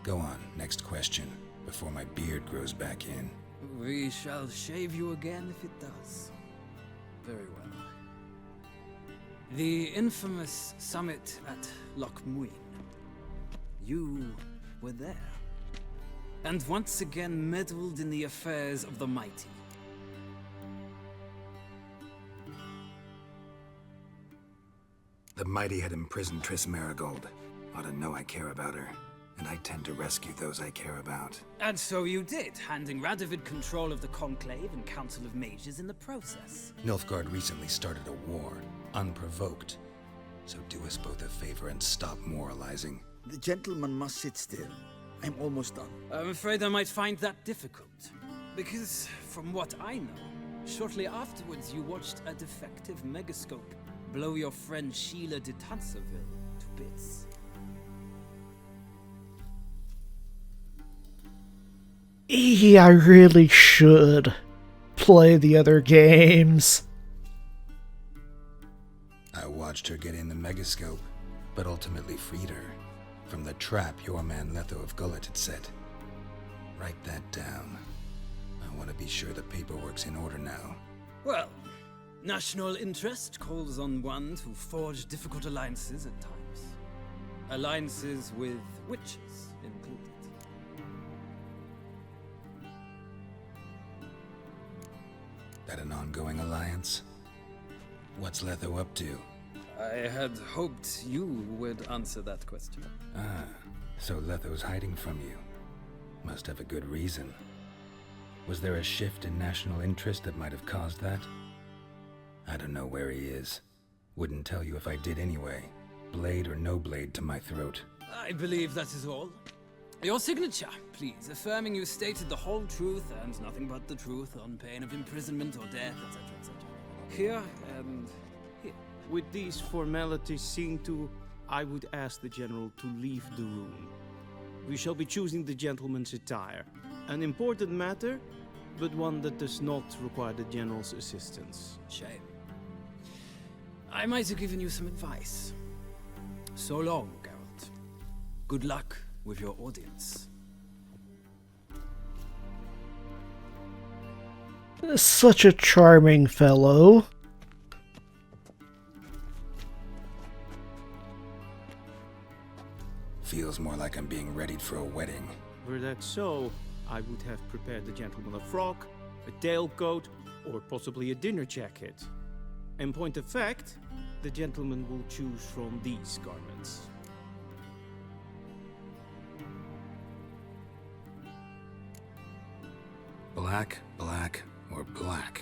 Go on, next question, before my beard grows back in. We shall shave you again if it does. Very well. The infamous summit at Loch Muin. You were there. And once again meddled in the affairs of the mighty. The mighty had imprisoned Triss Marigold. Ought to know I care about her, and I tend to rescue those I care about. And so you did, handing Radovid control of the Conclave and Council of Mages in the process. Nilfgaard recently started a war, unprovoked. So do us both a favor and stop moralizing. The gentleman must sit still. I'm almost done. I'm afraid I might find that difficult. Because, from what I know, shortly afterwards you watched a defective megascope blow your friend Sheila de Tanserville to bits. I really should play the other games. I watched her get in the megascope, but ultimately freed her from the trap your man Letho of Gullet had set. Write that down. I want to be sure the paperwork's in order now. Well, national interest calls on one to forge difficult alliances at times. Alliances with witches included. That an ongoing alliance? What's Letho up to? I had hoped you would answer that question. Ah, so Letho's hiding from you. Must have a good reason. Was there a shift in national interest that might have caused that? I don't know where he is. Wouldn't tell you if I did anyway. Blade or no blade to my throat. I believe that is all. Your signature, please, affirming you stated the whole truth and nothing but the truth on pain of imprisonment or death, etc., etc. Here and here. With these formalities seen to, I would ask the General to leave the room. We shall be choosing the gentleman's attire. An important matter, but one that does not require the General's assistance. Shame. I might have given you some advice. So long, Geralt. Good luck with your audience. Such a charming fellow. Feels more like I'm being readied for a wedding. Were that so, I would have prepared the gentleman a frock, a tailcoat, or possibly a dinner jacket. In point of fact, the gentleman will choose from these garments. Black, black, or black?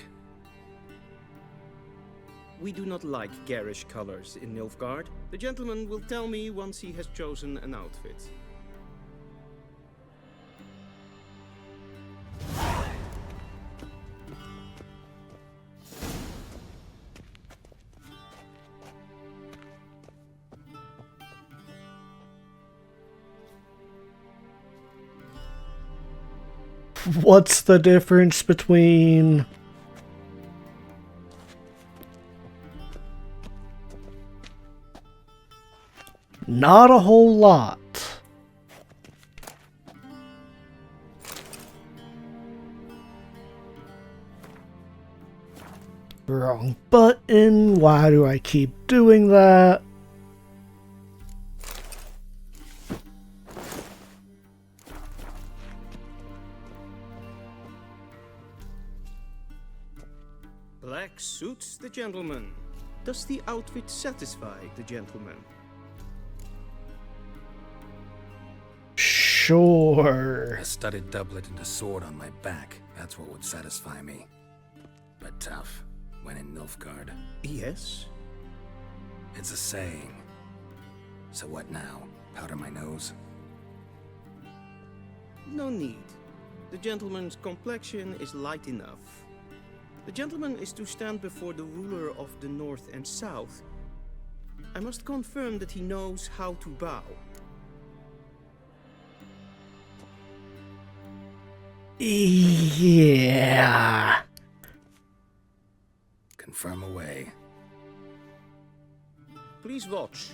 We do not like garish colors in Nilfgaard. The gentleman will tell me once he has chosen an outfit. What's the difference between... Not a whole lot. Wrong button. Why do I keep doing that? Black suits the gentleman. Does the outfit satisfy the gentleman? Sure. A studded doublet and a sword on my back. That's what would satisfy me. But tough. When in Nilfgaard. Yes? It's a saying. So what now? Powder my nose? No need. The gentleman's complexion is light enough. The gentleman is to stand before the ruler of the North and South. I must confirm that he knows how to bow. Yeah. Confirm away. Please watch.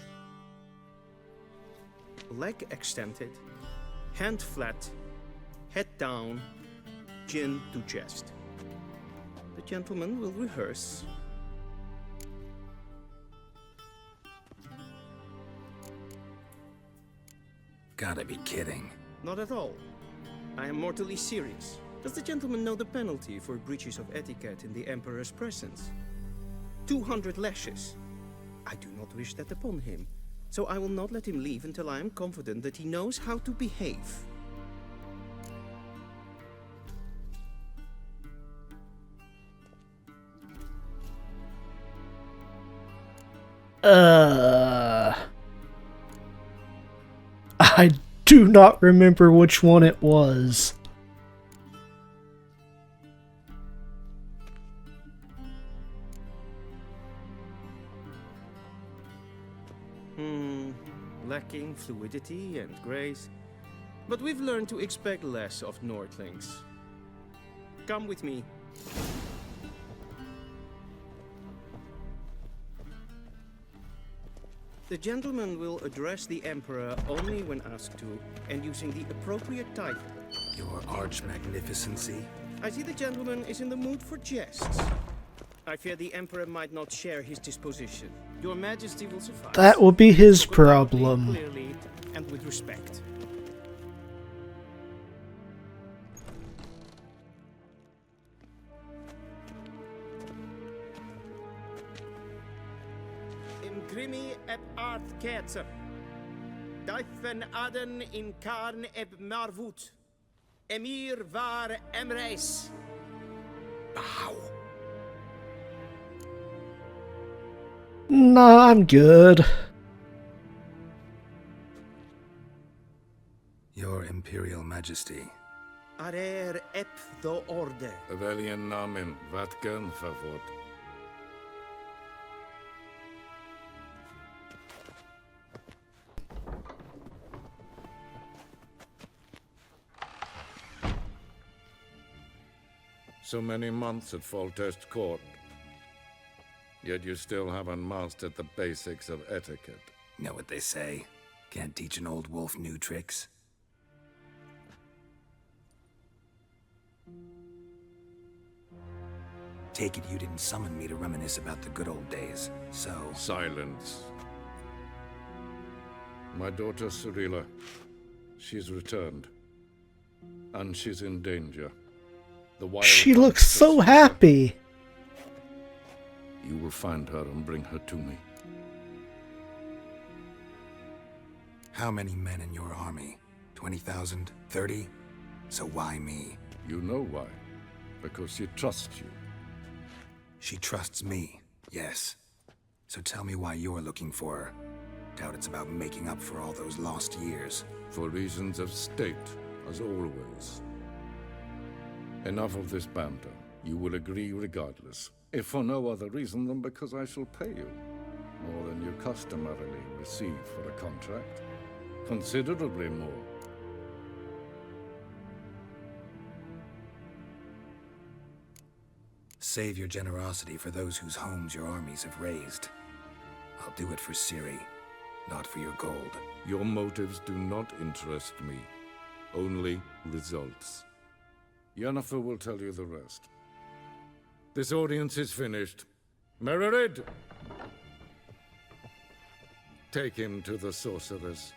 Leg extended, hand flat, head down, chin to chest. The gentleman will rehearse. Gotta be kidding. Not at all. I am mortally serious. Does the gentleman know the penalty for breaches of etiquette in the Emperor's presence? 200 lashes. I do not wish that upon him, so I will not let him leave until I am confident that he knows how to behave. I do not remember which one it was. Lacking fluidity and grace. But we've learned to expect less of Nordlings. Come with me. The gentleman will address the Emperor only when asked to, and using the appropriate title. Your Arch-Magnificency? I see the gentleman is in the mood for jests. I fear the Emperor might not share his disposition. Your Majesty will suffice. That will be his problem. Clearly and with respect. Imgrimi eb art ketzer. Daifen aden in karn eb marvut. Emir var emreis. Bow. Nah, I'm good. Your Imperial Majesty. Arer ep do orde. Weljen namen, wat kan favor? So many months at Foltest Court. Yet you still haven't mastered the basics of etiquette. Know what they say? Can't teach an old wolf new tricks. Take it you didn't summon me to reminisce about the good old days, so... Silence. My daughter Cyrilla, she's returned. And she's in danger. She looks so happy. You will find her and bring her to me. How many men in your army? 20,000? 30? So why me? You know why. Because she trusts you. She trusts me, yes. So tell me why you're looking for her. Doubt it's about making up for all those lost years. For reasons of state, as always. Enough of this banter. You will agree regardless. If for no other reason than because I shall pay you. More than you customarily receive for a contract. Considerably more. save your generosity for those whose homes your armies have razed. I'll do it for Ciri, not for your gold. Your motives do not interest me. Only results. Yennefer will tell you the rest. This audience is finished. Mererid! Take him to the sorceress.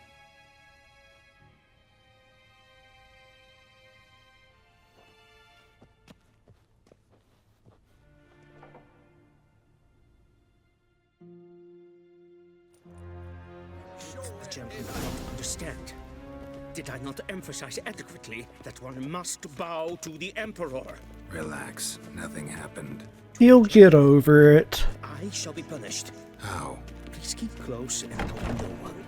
The gentleman will not understand. Did I not emphasize adequately that one must bow to the Emperor? Relax. Nothing happened. You'll get over it. I shall be punished. How? Please keep close and tell no one.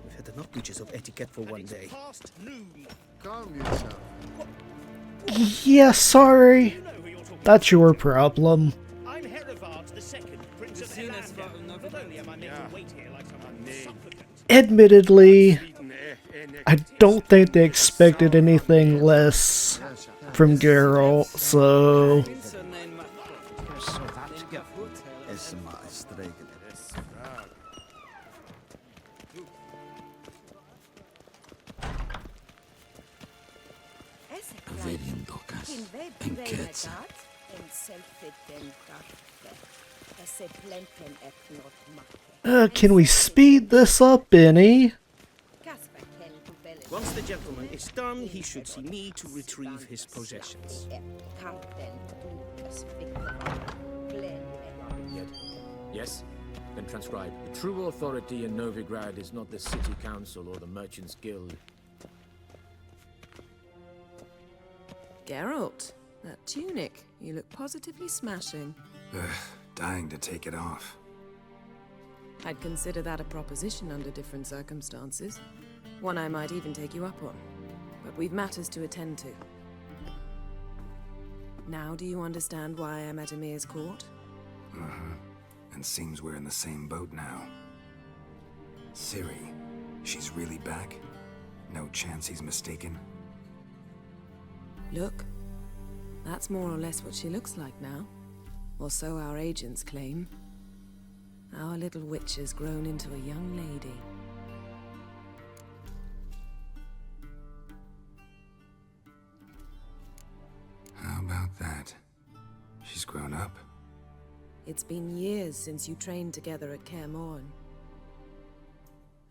We've had enough breaches of etiquette for one day. Calm yourself. Yeah, sorry. That's your problem. I'm Herivard the Second, Prince of Helanda. Not only am I made to wait here like some supplicant. Admittedly, I don't think they expected anything less from Geralt, so... Can we speed this up any? Once the gentleman is done, he should see me to retrieve his possessions. Yes? Then transcribe. The true authority in Novigrad is not the city council or the merchants' guild. Geralt, that tunic. You look positively smashing. Dying to take it off. I'd consider that a proposition under different circumstances. One I might even take you up on. But we've matters to attend to. Now do you understand why I'm at Emir's court? Uh-huh. And seems we're in the same boat now. Ciri, she's really back? No chance he's mistaken? Look, that's more or less what she looks like now. Or so our agents claim. Our little witch has grown into a young lady. How about that? She's grown up? It's been years since you trained together at Kaer Morhen.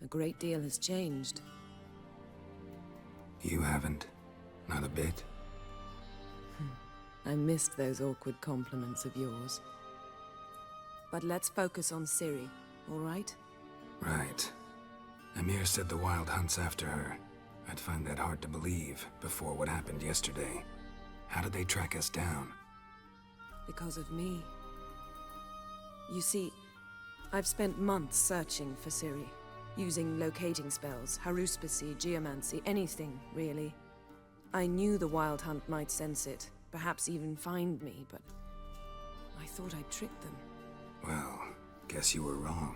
A great deal has changed. You haven't? Not a bit? I missed those awkward compliments of yours. But let's focus on Ciri, all right? Right. Emir said the Wild Hunt's after her. I'd find that hard to believe before what happened yesterday. How did they track us down? Because of me. You see, I've spent months searching for Ciri, using locating spells, haruspicy, geomancy, anything, really. I knew the Wild Hunt might sense it, perhaps even find me, but I thought I'd tricked them. Well, guess you were wrong.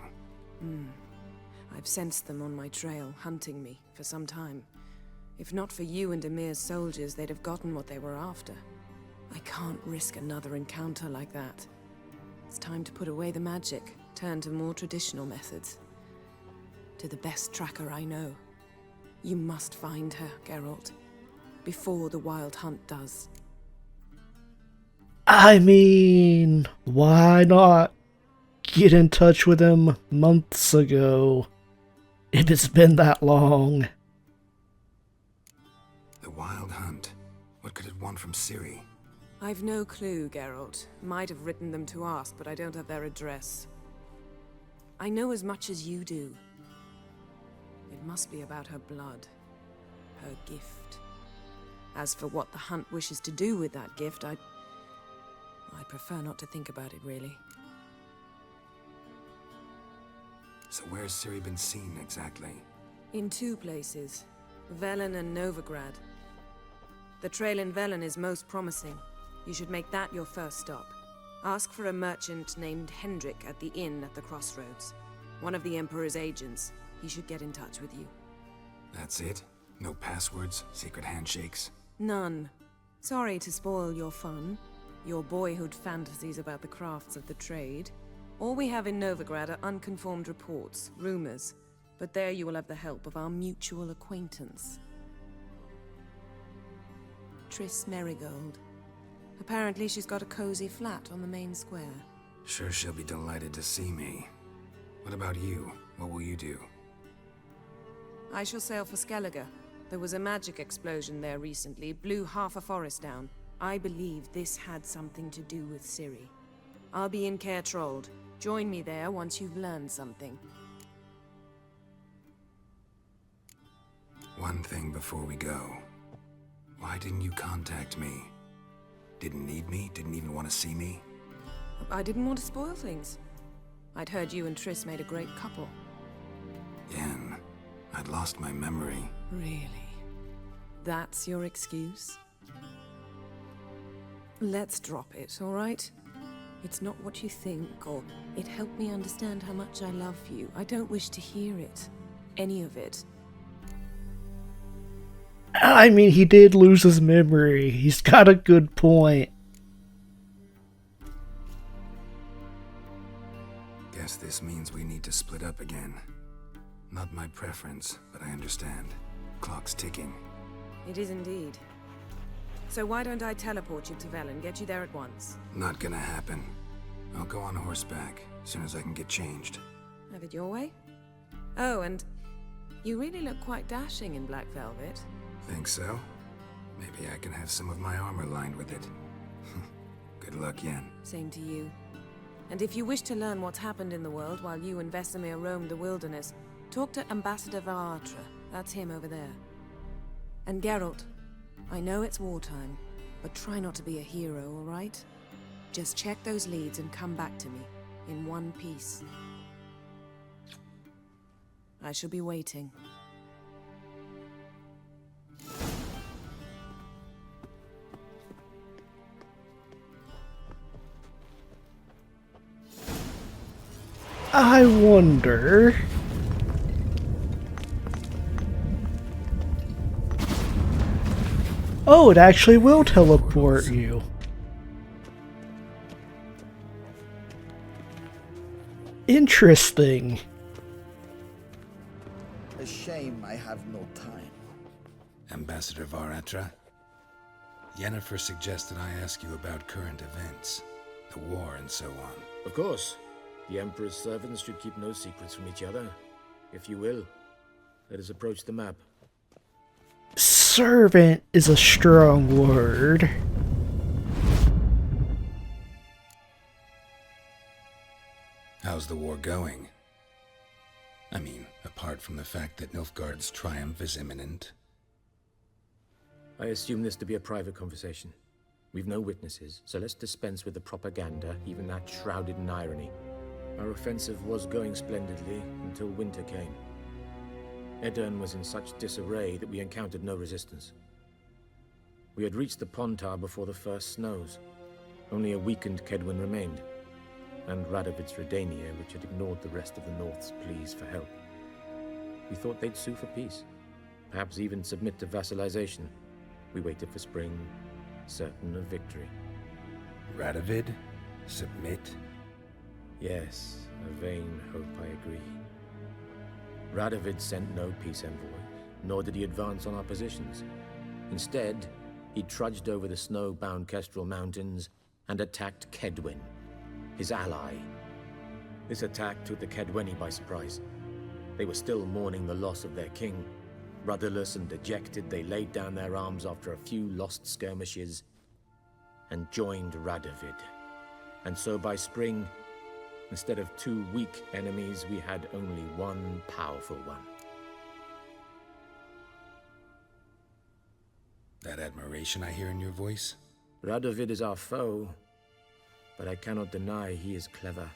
I've sensed them on my trail, hunting me, for some time. If not for you and Emir's soldiers, they'd have gotten what they were after. I can't risk another encounter like that. It's time to put away the magic, turn to more traditional methods. To the best tracker I know. You must find her, Geralt. Before the Wild Hunt does. I mean, why not get in touch with him months ago? If it's been that long. The Wild Hunt. What could it want from Ciri? I've no clue, Geralt. Might have written them to ask, but I don't have their address. I know as much as you do. It must be about her blood. Her gift. As for what the Hunt wishes to do with that gift, I'd prefer not to think about it, really. So where's Ciri been seen, exactly? In two places. Velen and Novigrad. The trail in Velen is most promising. You should make that your first stop. Ask for a merchant named Hendrik at the inn at the crossroads. One of the Emperor's agents. He should get in touch with you. That's it? No passwords, secret handshakes? None. Sorry to spoil your fun, your boyhood fantasies about the crafts of the trade. All we have in Novigrad are unconfirmed reports, rumors. But there you will have the help of our mutual acquaintance. Triss Merigold. Apparently she's got a cozy flat on the main square. Sure she'll be delighted to see me. What about you? What will you do? I shall sail for Skellige. There was a magic explosion there recently, blew half a forest down. I believe this had something to do with Ciri. I'll be in Caer Trold. Join me there once you've learned something. One thing before we go. Why didn't you contact me? Didn't need me? Didn't even want to see me? I didn't want to spoil things. I'd heard you and Triss made a great couple. Yen, I'd lost my memory. Really? That's your excuse? Let's drop it, all right? It's not what you think, or it helped me understand how much I love you. I don't wish to hear it. Any of it. I mean, he did lose his memory. He's got a good point. Guess this means we need to split up again. Not my preference, but I understand. Clock's ticking. It is indeed. So why don't I teleport you to Velen, get you there at once? Not gonna happen. I'll go on horseback, as soon as I can get changed. Have it your way? Oh, and you really look quite dashing in black velvet. Think so? Maybe I can have some of my armor lined with it. Good luck, Yen. Same to you. And if you wish to learn what's happened in the world while you and Vesemir roamed the wilderness, talk to Ambassador Varatra. That's him over there. And Geralt, I know it's wartime, but try not to be a hero, all right? Just check those leads and come back to me, in one piece. I shall be waiting. I wonder... Oh, it actually will teleport you. Interesting. A shame I have no time. Ambassador Varatra? Yennefer suggested I ask you about current events, the war and so on. Of course. The Emperor's servants should keep no secrets from each other. If you will, let us approach the map. Servant is a strong word. How's the war going? I mean, apart from the fact that Nilfgaard's triumph is imminent. I assume this to be a private conversation. We've no witnesses, so let's dispense with the propaganda, even that shrouded in irony. Our offensive was going splendidly until winter came. Edirn was in such disarray that we encountered no resistance. We had reached the Pontar before the first snows. Only a weakened Kedwin remained, and Radovid's Redania, which had ignored the rest of the North's pleas for help. We thought they'd sue for peace, perhaps even submit to vassalization. We waited for spring, certain of victory. Radovid? Submit? Yes, a vain hope, I agree. Radovid sent no peace envoys, nor did he advance on our positions. Instead, he trudged over the snow-bound Kestrel Mountains and attacked Kedwin, his ally. This attack took the Kedweni by surprise. They were still mourning the loss of their king. Rudderless and dejected, they laid down their arms after a few lost skirmishes and joined Radovid. And so by spring, instead of two weak enemies, we had only one powerful one. That admiration I hear in your voice? Radovid is our foe, but I cannot deny he is clever.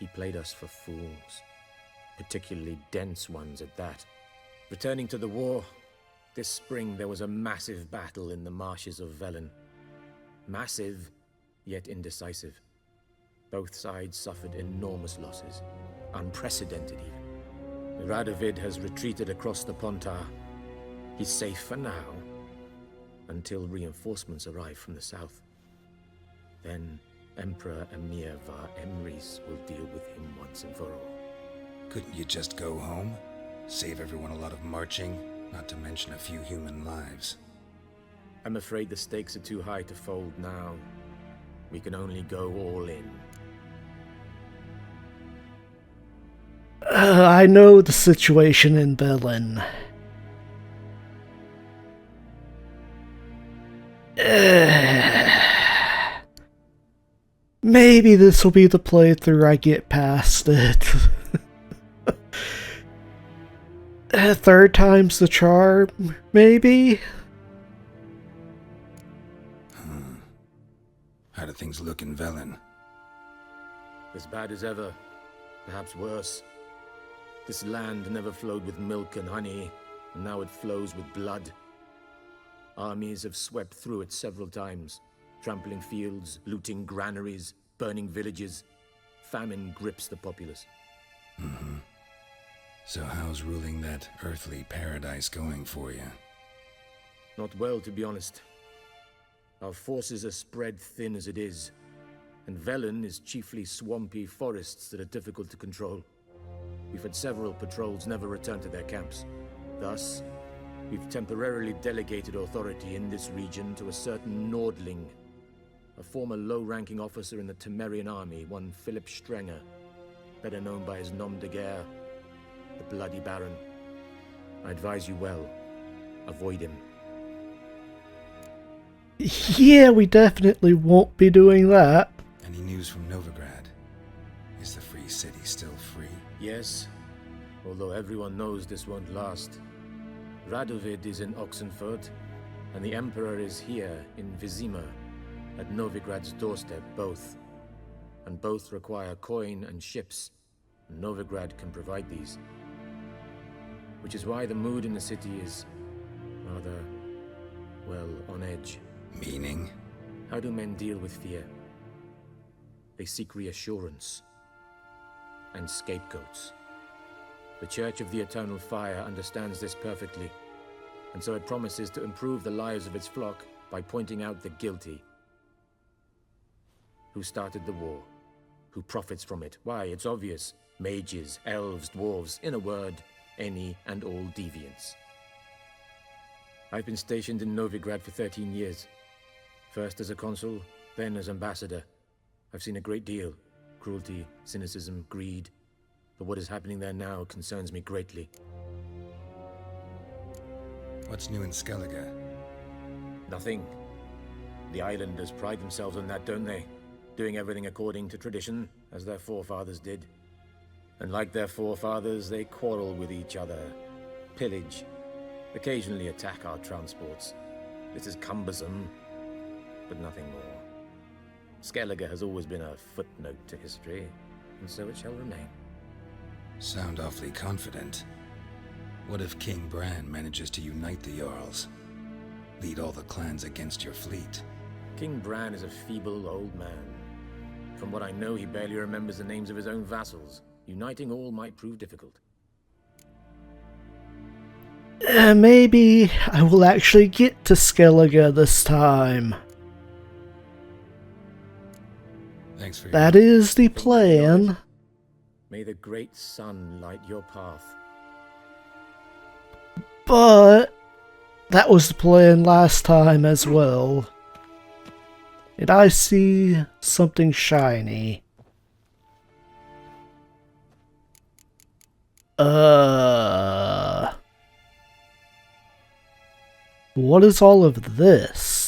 He played us for fools, particularly dense ones at that. Returning to the war, this spring there was a massive battle in the marshes of Velen. Massive, yet indecisive. Both sides suffered enormous losses, unprecedented even. Radovid has retreated across the Pontar. He's safe for now, until reinforcements arrive from the south. Then Emperor Emir var Emrys will deal with him once and for all. Couldn't you just go home? Save everyone a lot of marching, not to mention a few human lives. I'm afraid the stakes are too high to fold now. We can only go all in. I know the situation in Berlin. Maybe this will be the playthrough I get past it. Third time's the charm, maybe? How do things look in Velen? As bad as ever, perhaps worse. This land never flowed with milk and honey, and now it flows with blood. Armies have swept through it several times, trampling fields, looting granaries, burning villages. Famine grips the populace. So how's ruling that earthly paradise going for you? Not well, to be honest. Our forces are spread thin as it is, and Velen is chiefly swampy forests that are difficult to control. We've had several patrols never return to their camps. Thus, we've temporarily delegated authority in this region to a certain Nordling, a former low-ranking officer in the Temerian army, one Philip Strenger, better known by his nom de guerre, the Bloody Baron. I advise you well. Avoid him. Yeah, we definitely won't be doing that. Any news from Novigrad? Is the free city still free? Yes, although everyone knows this won't last. Radovid is in Oxenfurt, and the Emperor is here in Vizima, at Novigrad's doorstep, both. And both require coin and ships. Novigrad can provide these. Which is why the mood in the city is rather, well, on edge. Meaning? How do men deal with fear? They seek reassurance and scapegoats. The Church of the Eternal Fire understands this perfectly, and so it promises to improve the lives of its flock by pointing out the guilty. Who started the war? Who profits from it? Why, it's obvious. Mages, elves, dwarves, in a word, any and all deviants. I've been stationed in Novigrad for 13 years. First as a consul, then as ambassador. I've seen a great deal. Cruelty, cynicism, greed. But what is happening there now concerns me greatly. What's new in Skellige? Nothing. The islanders pride themselves on that, don't they? Doing everything according to tradition, as their forefathers did. And like their forefathers, they quarrel with each other, pillage, occasionally attack our transports. This is cumbersome, but nothing more. Skellige has always been a footnote to history, and so it shall remain. Sound awfully confident. What if King Bran manages to unite the Jarls? Lead all the clans against your fleet? King Bran is a feeble old man. From what I know, he barely remembers the names of his own vassals. Uniting all might prove difficult. Maybe I will actually get to Skellige this time. Thanks for that is the plan. May the great sun light your path. But that was the plan last time as well. And I see something shiny. What is all of this?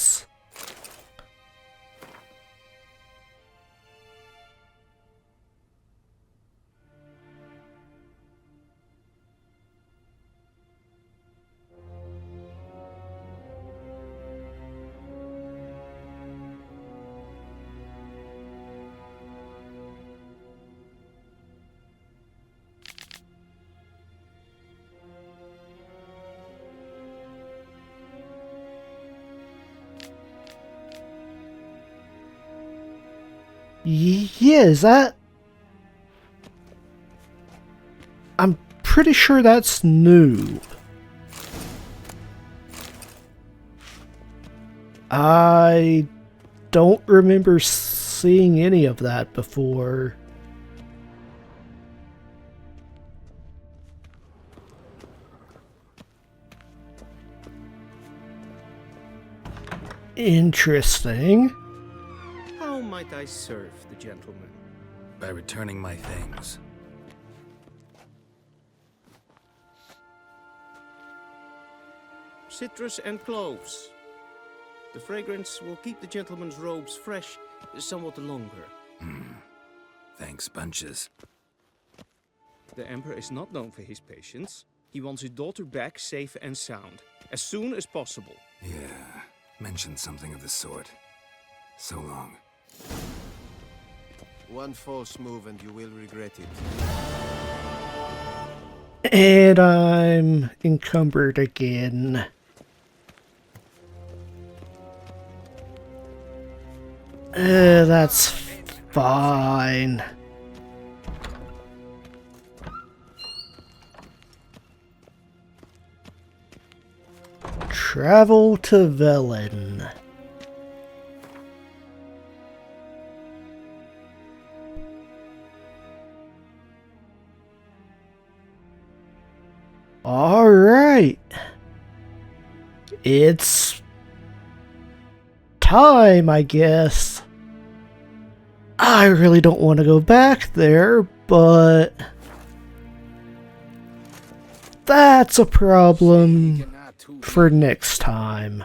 Yeah, is that... I'm pretty sure that's new. I don't remember seeing any of that before. Interesting. How might I serve the gentleman? By returning my things. Citrus and cloves. The fragrance will keep the gentleman's robes fresh somewhat longer. Thanks, bunches. The Emperor is not known for his patience. He wants his daughter back safe and sound, as soon as possible. Yeah, mentioned something of the sort. So long. One false move and you will regret it. And I'm encumbered again. That's fine. Travel to Velen. All right. It's time, I guess. I really don't want to go back there, but that's a problem for next time.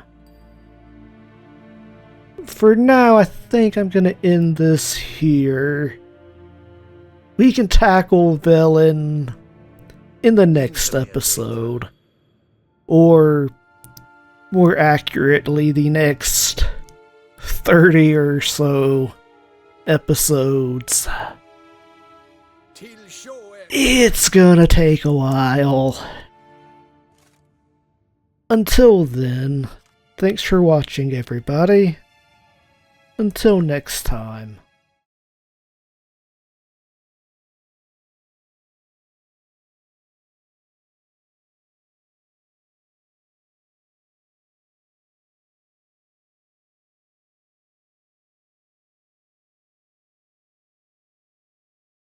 For now, I think I'm going to end this here. We can tackle Velen in the next episode. Or, more accurately, the next 30 or so episodes. It's gonna take a while. Until then, thanks for watching, everybody. Until next time.